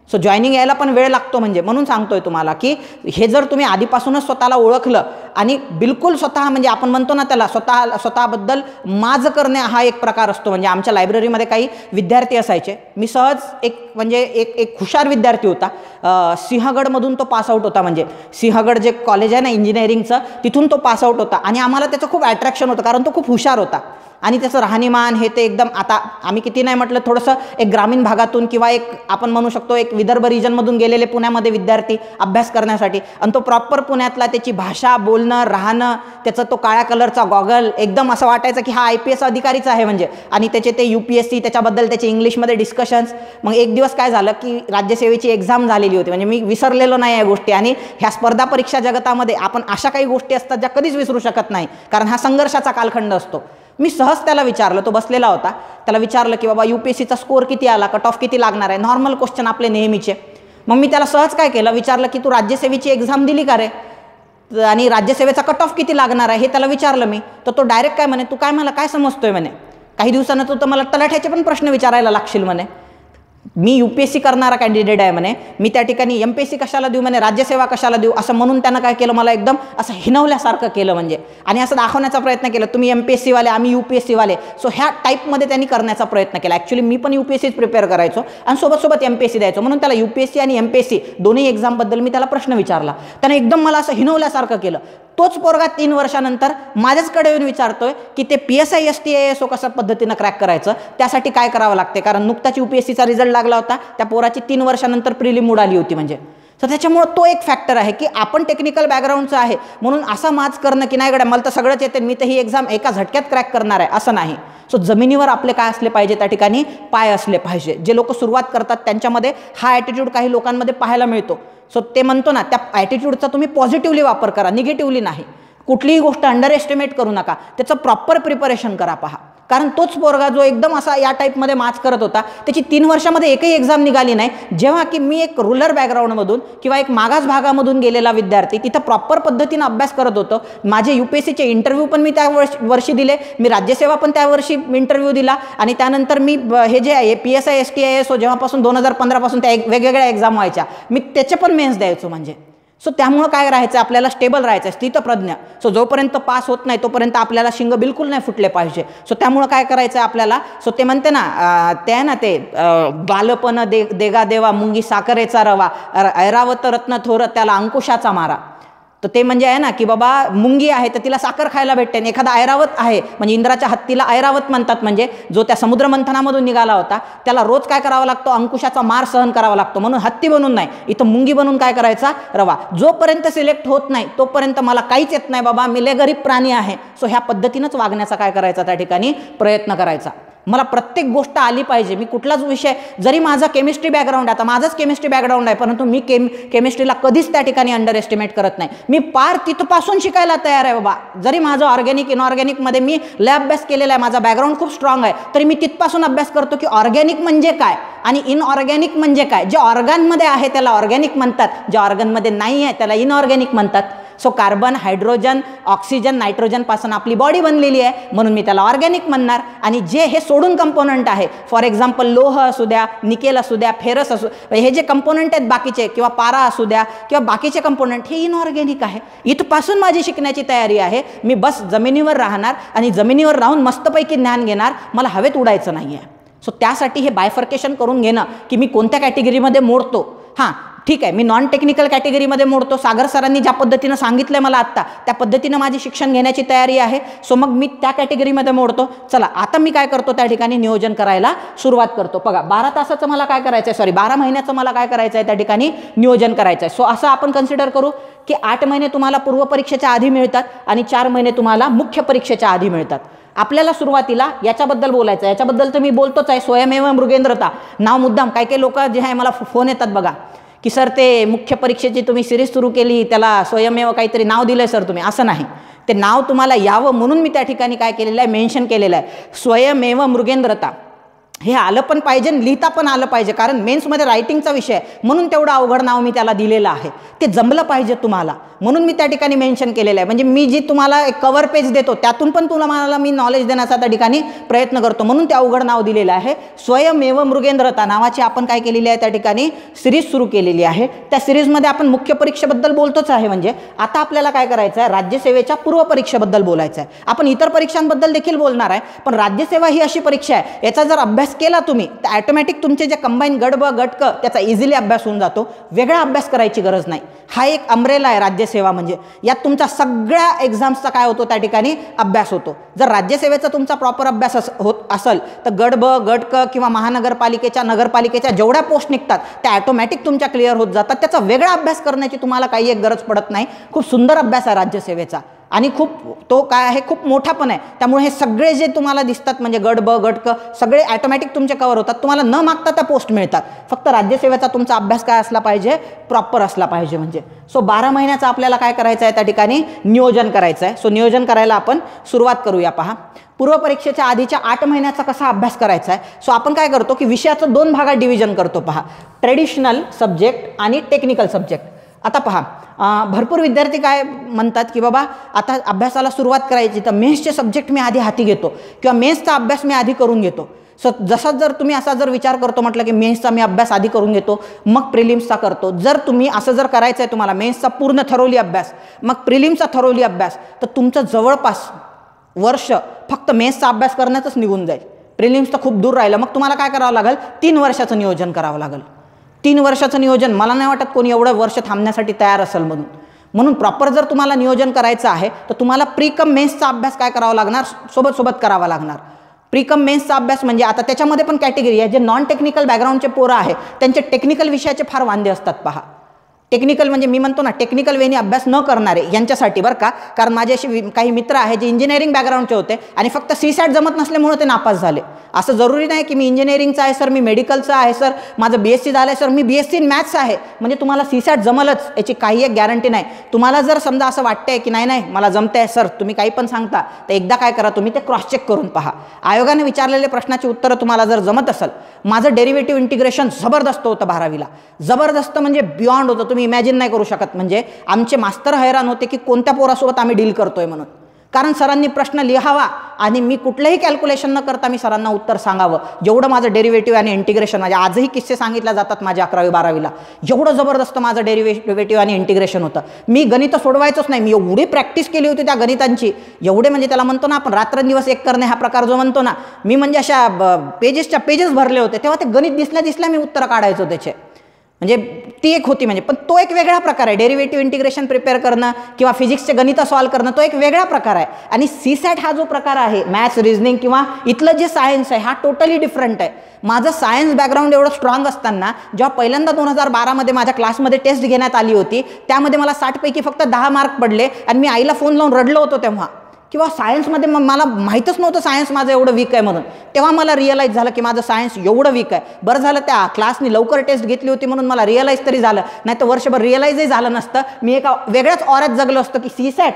सो जॉईनिंग यायला पण वेळ लागतो. म्हणजे म्हणून सांगतोय तुम्हाला की हे जर तुम्ही आधीपासूनच स्वतःला ओळखलं आणि बिलकुल स्वतः, म्हणजे आपण म्हणतो ना त्याला, स्वतःबद्दल माज करणे हा एक प्रकार असतो. म्हणजे आमच्या लायब्ररीमध्ये काही विद्यार्थी असायचे, मी सहज एक हुशार विद्यार्थी होता, सिंहगडमधून तो पासआउट होता. म्हणजे सिंहगड जे कॉलेज आहे ना इंजिनिअरिंगचं, तिथून तो पासआउट होता आणि आम्हाला त्याचं खूप अट्रॅक्शन होतं, कारण तो खूप हुशार होता आणि त्याचं राहणीमान हे ते एकदम, आता आम्ही किती नाही म्हटलं, थोडंसं एक ग्रामीण भागातून किंवा एक आपण म्हणू शकतो एक विदर्भ रिजनमधून गेलेले पुण्यामध्ये विद्यार्थी अभ्यास करण्यासाठी, आणि तो प्रॉपर पुण्यातला, त्याची भाषा, बोलणं, राहणं, त्याचा तो काळ्या कलरचा गॉगल, एकदम असं वाटायचं की हा IPS अधिकारीच आहे म्हणजे. आणि त्याचे ते UPSC, त्याच्याबद्दल त्याचे इंग्लिशमध्ये डिस्कशन्स. मग एक दिवस काय झालं की राज्यसेवेची एक्झाम झालेली होती, म्हणजे मी विसरलेलो नाही या गोष्टी. आणि ह्या स्पर्धा परीक्षा जगतामध्ये आपण अशा काही गोष्टी असतात ज्या कधीच विसरू शकत नाही, कारण हा संघर्षाचा कालखंड असतो. मी सहज त्याला विचारलं, तो बसलेला होता, त्याला विचारलं की बाबा UPSCचा स्कोअर किती आला, कट ऑफ किती लागणार आहे, नॉर्मल क्वेश्चन आपले नेहमीचे. मग मी त्याला सहज काय केलं, विचारलं की तू राज्यसेवेची एक्झाम दिली का रे, आणि राज्यसेवेचा कट ऑफ किती लागणार आहे हे त्याला विचारलं मी. तर तो डायरेक्ट काय म्हणे, तू काय मला काय समजतोय म्हणे, काही दिवसानं तू तर मला तलाठ्याचे पण प्रश्न विचारायला लागशील म्हणे, मी UPSC करणारा कॅन्डिडेट आहे म्हणे, मी त्या ठिकाणी MPSC कशाला देऊ म्हणे, राज्यसेवा कशाला देऊ, असं म्हणून त्यानं काय केलं, मला एकदम असं हिनवल्यासारखं केलं म्हणजे, आणि असं दाखवण्याचा प्रयत्न केला, तुम्ही MPSC वाले, आम्ही UPSC वाले. सो ह्या टाईपमध्ये त्यांनी करण्याचा प्रयत्न केला. ॲक्च्युली मी पण UPSCच प्रिपेअर करायचो आणि सोबत MPSC द्यायचो, म्हणून त्याला UPSC आणि MPSC दोन्ही एक्झामबद्दल मी त्याला प्रश्न विचारला. त्याने एकदम मला असं हिनवल्यासारखं केलं. तोच पोरगा 3 वर्षानंतर माझ्याचकडे येऊन विचारतोय की ते PSI ST कशा पद्धतीनं क्रॅक करायचं, त्यासाठी काय करावं लागते, कारण नुकताच UPSCचा रिझल्ट लागला होता, त्या पोराची 3 वर्षानंतर प्रिलिम उडाली होती. म्हणजे तर त्याच्यामुळं तो एक फॅक्टर आहे की आपण टेक्निकल बॅकग्राऊंडचं आहे म्हणून असा माज करणं की नाही गड्या मला तर सगळंच येते, मी तर ही एक्झाम एका झटक्यात क्रॅक करणार आहे, असं नाही. सो जमिनीवर आपले काय असले पाहिजे, त्या ठिकाणी पाय असले पाहिजे. जे लोक सुरुवात करतात त्यांच्यामध्ये हा ॲटिट्यूड काही लोकांमध्ये पाहायला मिळतो. सो ते म्हणतो ना, त्या ॲटिट्यूडचा तुम्ही पॉझिटिव्हली वापर करा, निगेटिव्हली नाही. कुठलीही गोष्ट अंडर एस्टिमेट करू नका, त्याचं प्रॉपर प्रिपरेशन करा. पहा, कारण तोच पोरगा जो एकदम असा या टाईपमध्ये माच करत होता, त्याची 3 वर्षामध्ये एकही एक्झाम निघाली नाही. जेव्हा की मी एक रूरल बॅकग्राऊंडमधून किंवा एक मागास भागामधून गेलेला विद्यार्थी तिथं प्रॉपर पद्धतीनं अभ्यास करत होतो. माझे UPSCचे इंटरव्ह्यू पण मी त्या वर्षी दिले, मी राज्यसेवा पण त्या वर्षी इंटरव्ह्यू दिला, आणि त्यानंतर मी हे जे आहे PSI ST जेव्हापासून 2015 पासून त्या वेगवेगळ्या एक्झाम व्हायच्या, मी त्याचे पण मेन्स द्यायचो. म्हणजे सो त्यामुळं काय राहायचं, आपल्याला स्टेबल राहायचं, स्थितप्रज्ञ. सो जोपर्यंत पास होत नाही तोपर्यंत आपल्याला शिंग बिलकुल नाही फुटले पाहिजे. सो त्यामुळं काय करायचं आपल्याला, सो ते म्हणते ना, ते आहे ना ते बालपण देगा देवा मुंगी साखरेचा रवा, ऐरावत रत्न थोर त्याला अंकुशाचा मारा. तर ते म्हणजे आहे ना की बाबा मुंगी आहे तर तिला साखर खायला भेटते, आणि एखादा ऐरावत आहे म्हणजे इंद्राच्या हत्तीला ऐरावत म्हणतात, म्हणजे जो त्या समुद्र मंथनामधून निघाला होता त्याला रोज काय करावा लागतो, अंकुशाचा मार सहन करावा लागतो. म्हणून हत्ती बनून नाही, इथं मुंगी बनून काय करायचा, रवा. जोपर्यंत सिलेक्ट होत नाही तोपर्यंत मला काहीच येत नाही बाबा, मी लय गरीब प्राणी आहे. सो ह्या पद्धतीनंच वागण्याचा काय करायचा, त्या ठिकाणी प्रयत्न करायचा. मला प्रत्येक गोष्ट आली पाहिजे. मी कुठलाच विषय, जरी माझा केमिस्ट्री बॅकग्राऊंड, आता माझंच केमिस्ट्री बॅकग्राऊंड आहे, परंतु मी केमिस्ट्रीला कधीच त्या ठिकाणी अंडर एस्टिमेट करत नाही. मी पार तिथपासून शिकायला तयार आहे बाबा. जरी माझं ऑर्गॅनिक इनऑर्गॅनिकमध्ये मी लय अभ्यास केलेला आहे, माझा बॅकग्राऊंड खूप स्ट्रॉंग आहे, तरी मी तिथपासून अभ्यास करतो की ऑर्गॅनिक म्हणजे काय आणि इनऑर्गॅनिक म्हणजे काय. जे ऑर्गनमध्ये आहे त्याला ऑर्गॅनिक म्हणतात, जे ऑर्गनमध्ये नाही आहे त्याला इनऑर्गॅनिक म्हणतात. सो कार्बन, हायड्रोजन, ऑक्सिजन, नायट्रोजनपासून आपली बॉडी बनलेली आहे, म्हणून मी त्याला ऑर्गॅनिक म्हणणार. आणि जे हे सोडून कंपोनंट आहे, फॉर एक्झाम्पल लोह असू द्या, निकेल असू द्या, फेरस असू, हे जे कंपोनंट आहेत बाकीचे, किंवा पारा असू द्या किंवा बाकीचे कंपोनंट, हे इनऑर्गॅनिक आहे. इथपासून माझी शिकण्याची तयारी आहे. मी बस जमिनीवर राहणार आणि जमिनीवर राहून मस्तपैकी ज्ञान घेणार, मला हवेत उडायचं नाही आहे. सो त्यासाठी हे बायफर्केशन करून घेणं की मी कोणत्या कॅटेगरीमध्ये मोडतो. हां ठीक आहे, मी नॉन टेक्निकल कॅटेगरीमध्ये मोडतो. सागर सरांनी ज्या पद्धतीनं सांगितलं मला आत्ता, त्या पद्धतीनं माझी शिक्षण घेण्याची तयारी आहे. सो मग मी त्या कॅटेगरीमध्ये मोडतो. चला आता मी काय करतो, त्या ठिकाणी नियोजन करायला सुरुवात करतो. बघा 12 तासाचं मला काय करायचं आहे, 12 महिन्याचं मला काय करायचं आहे, त्या ठिकाणी नियोजन करायचं आहे. सो असं आपण कन्सिडर करू की 8 महिने तुम्हाला पूर्वपरीक्षेच्या आधी मिळतात आणि 4 महिने तुम्हाला मुख्य परीक्षेच्या आधी मिळतात. आपल्याला सुरुवातीला याच्याबद्दल बोलायचं आहे. याच्याबद्दल तर मी बोलतोच आहे, स्वयमेव मृगेंद्रता नाव मुद्दाम. काही लोक जे आहे मला फोन येतात बघा की सर ते मुख्य परीक्षेची तुम्ही सिरीज सुरू केली, त्याला स्वयमेव काहीतरी नाव दिलं आहे सर तुम्ही. असं नाही, ते नाव तुम्हाला यावं म्हणून मी त्या ठिकाणी काय केलेलं आहे, मेन्शन केलेलं आहे, स्वयमेव मृगेंद्रता. हे आलं पण पाहिजे, लिहिता पण आलं पाहिजे, कारण मेन्समध्ये रायटिंगचा विषय आहे म्हणून तेवढं अवघड नाव मी त्याला दिलेलं आहे. ते जमलं पाहिजे तुम्हाला म्हणून मी त्या ठिकाणी मेन्शन केलेलं आहे. म्हणजे मी जी तुम्हाला एक कव्हर पेज देतो त्यातून पण मला मी नॉलेज देण्याचा त्या ठिकाणी प्रयत्न करतो, म्हणून ते अवघड नाव दिलेलं आहे. स्वयमेव मृगेंद्रता नावाची आपण काय केलेली आहे, त्या ठिकाणी सिरीज सुरू केलेली आहे. त्या सिरीजमध्ये आपण मुख्य परीक्षेबद्दल बोलतोच आहे. म्हणजे आता आपल्याला काय करायचं आहे, राज्यसेवेच्या पूर्व परीक्षेबद्दल बोलायचं आहे. आपण इतर परीक्षांबद्दल देखील बोलणार आहे, पण राज्यसेवा ही अशी परीक्षा आहे, याचा जर अभ्यास केला तुम्ही तर ऑटोमॅटिक तुमचे जे कंबाईन गड ब गट क त्याचा इझिली अभ्यास होऊन जातो. वेगळा अभ्यास करायची गरज नाही. हा एक अमरेला आहे राज्यसेवा. म्हणजे यात तुमचा सगळ्या एक्झाम्सचा काय होतो, त्या ठिकाणी अभ्यास होतो. जर राज्यसेवेचा तुमचा प्रॉपर अभ्यास होत असेल तर गड ब गट क किंवा महानगरपालिकेच्या नगरपालिकेच्या जेवढ्या पोस्ट निघतात त्या ऑटोमॅटिक तुमच्या क्लिअर होत जातात. त्याचा वेगळा अभ्यास करण्याची तुम्हाला काही एक गरज पडत नाही. खूप सुंदर अभ्यास आहे राज्यसेवेचा आणि खूप तो काय आहे, खूप मोठा पण आहे. त्यामुळे हे सगळे जे तुम्हाला दिसतात म्हणजे गड ब गट क सगळे ऑटोमॅटिक तुमचे कव्हर होतात. तुम्हाला न मागता त्या पोस्ट मिळतात. फक्त राज्यसेवेचा तुमचा अभ्यास काय असला पाहिजे, प्रॉपर असला पाहिजे. म्हणजे सो 12 महिन्याचं आपल्याला काय करायचं आहे, त्या ठिकाणी नियोजन करायचं आहे. सो नियोजन करायला आपण सुरुवात करूया. पहा, पूर्वपरीक्षेच्या आधीच्या 8 महिन्याचा कसा अभ्यास करायचा आहे. सो आपण काय करतो की विषयाचं 2 भागात डिव्हिजन करतो. पहा, ट्रेडिशनल सब्जेक्ट आणि टेक्निकल सब्जेक्ट. आता पहा, भरपूर विद्यार्थी काय म्हणतात की बाबा आता अभ्यासाला सुरुवात करायची तर मेन्सचे सब्जेक्ट मी आधी हाती घेतो किंवा मेन्सचा अभ्यास मी आधी करून घेतो. सो जसा जर तुम्ही असा जर विचार करतो म्हटलं की मेन्सचा मी अभ्यास आधी करून घेतो मग प्रिलिम्सचा करतो, जर तुम्ही असं जर करायचं आहे तुम्हाला मेन्सचा पूर्ण थरोली अभ्यास मग प्रिलिम्सचा थरोली अभ्यास, तर तुमचं जवळपास वर्ष फक्त मेन्सचा अभ्यास करण्यातच निघून जाईल. प्रिलिम्स तर खूप दूर राहिलं. मग तुम्हाला काय करावं लागेल, 3 वर्षाचं नियोजन करावं लागेल. 3 वर्षाचं नियोजन मला नाही वाटत कोणी एवढं वर्ष थांबण्यासाठी तयार असेल. म्हणून प्रॉपर जर तुम्हाला नियोजन करायचं आहे तर तुम्हाला प्रीकम मेन्सचा अभ्यास काय करावा लागणार, सोबत करावा लागणार. प्रीकम मेन्सचा अभ्यास म्हणजे आता त्याच्यामध्ये पण कॅटेगरी आहे. जे नॉन टेक्निकल बॅकग्राऊंडचे पोरं आहे त्यांचे टेक्निकल विषयाचे फार वांदे असतात. पहा, टेक्निकल म्हणजे मी म्हणतो ना टेक्निकल वेनी अभ्यास न करणारे यांच्यासाठी बरं का. कारण माझे असे काही मित्र आहेत जे इंजिनिअरिंग बॅकग्राऊंडचे होते आणि फक्त सीसॅट जमत नसल्यामुळे ते नापास झाले. असं जरुरी नाही की मी इंजिनिअरिंगचा आहे सर, मी मेडिकलचा आहे सर, माझं BSc झालं आहे sir, me BSc in maths आहे म्हणजे तुम्हाला सीसॅट जमलच याची काही एक गॅरंटी नाही. तुम्हाला जर समजा असं वाटतंय की नाही मला जमतंय सर, तुम्ही काही पण सांगता, तर एकदा काय करा, तुम्ही ते क्रॉस चेक करून पहा. आयोगाने विचारलेले प्रश्नाची उत्तरं तुम्हाला जर जमत असेल. माझं डेरिव्हेटिव्ह इंटिग्रेशन जबरदस्त होतं 12वीला, जबरदस्त म्हणजे बियॉन्ड होतं, तुम्ही इमॅजिन नाही करू शकत. म्हणजे आमचे मास्तर हैराण होते की कोणत्या पोरासोबत आम्ही डील करतोय म्हणून. कारण सरांनी प्रश्न लिहावा आणि मी कुठलंही कॅल्क्युलेशन न करता मी सरांना उत्तर सांगावं. जेवढं माझं डेरिव्हेटिव्ह आणि इंटिग्रेशन, म्हणजे आजही किस्से सांगितले जातात माझ्या 11वी 12वीला, एवढं जबरदस्त माझं डेरिव्हेटिव्ह आणि इंटिग्रेशन होतं. मी गणितं सोडवायचंच नाही, मी एवढी प्रॅक्टिस केली होती त्या गणितांची, एवढे म्हणजे त्याला म्हणतो ना आपण रात्रंदिवस एक करणे हा प्रकार जो म्हणतो ना, मी म्हणजे अशा पेजेस भरले होते. तेव्हा ते गणित दिसल्या मी उत्तरं काढायचो त्याचे. म्हणजे ती एक होती. म्हणजे पण तो एक वेगळा प्रकार आहे. डेरिव्हेटिव्ह इंटिग्रेशन प्रिपेअर करणं किंवा फिजिक्सचे गणितं सॉल्व्ह करणं तो एक वेगळा प्रकार आहे. आणि सीसॅट हा जो प्रकार आहे, मॅथ्स रिझनिंग किंवा इथलं जे सायन्स आहे, हा टोटली डिफरंट आहे. माझं सायन्स बॅकग्राऊंड एवढं स्ट्रॉंग असताना जेव्हा पहिल्यांदा 2012मध्ये माझ्या क्लासमध्ये टेस्ट घेण्यात आली होती, त्यामध्ये मला 60 पैकी फक्त 10 मार्क पडले आणि मी आईला फोन लावून रडलो होतो तेव्हा. किंवा सायन्समध्ये मला माहीतच नव्हतं सायन्स माझं एवढं वीक आहे म्हणून. तेव्हा मला रिअलाईज झालं की माझं सायन्स एवढं वीक आहे. बरं झालं त्या क्लासनी लवकर टेस्ट घेतली होती म्हणून मला रिअलाईज तरी झालं, नाही तर वर्षभर रिअलाईजही झालं नसतं. मी एका वेगळ्याच ऑरात जगलो असतं की सीसॅट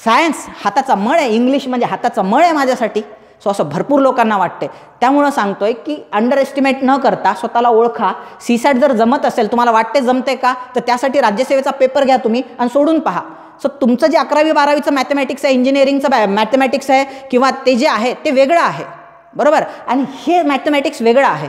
सायन्स हाताचा मळ आहे, इंग्लिश म्हणजे हाताचा मळ आहे माझ्यासाठी. सो असं भरपूर लोकांना वाटते. त्यामुळं सांगतोय की अंडर एस्टिमेट न करता स्वतःला ओळखा. सीसॅट जर जमत असेल, तुम्हाला वाटते जमते का, तर त्यासाठी राज्यसेवेचा पेपर घ्या तुम्ही आणि सोडून पहा. सो तुमचं जे 11वी-12वीचं मॅथमॅटिक्स आहे, इंजिनिअरिंगचं मॅथमॅटिक्स आहे किंवा ते जे आहे ते वेगळं आहे, बरोबर, आणि हे मॅथमॅटिक्स वेगळं आहे.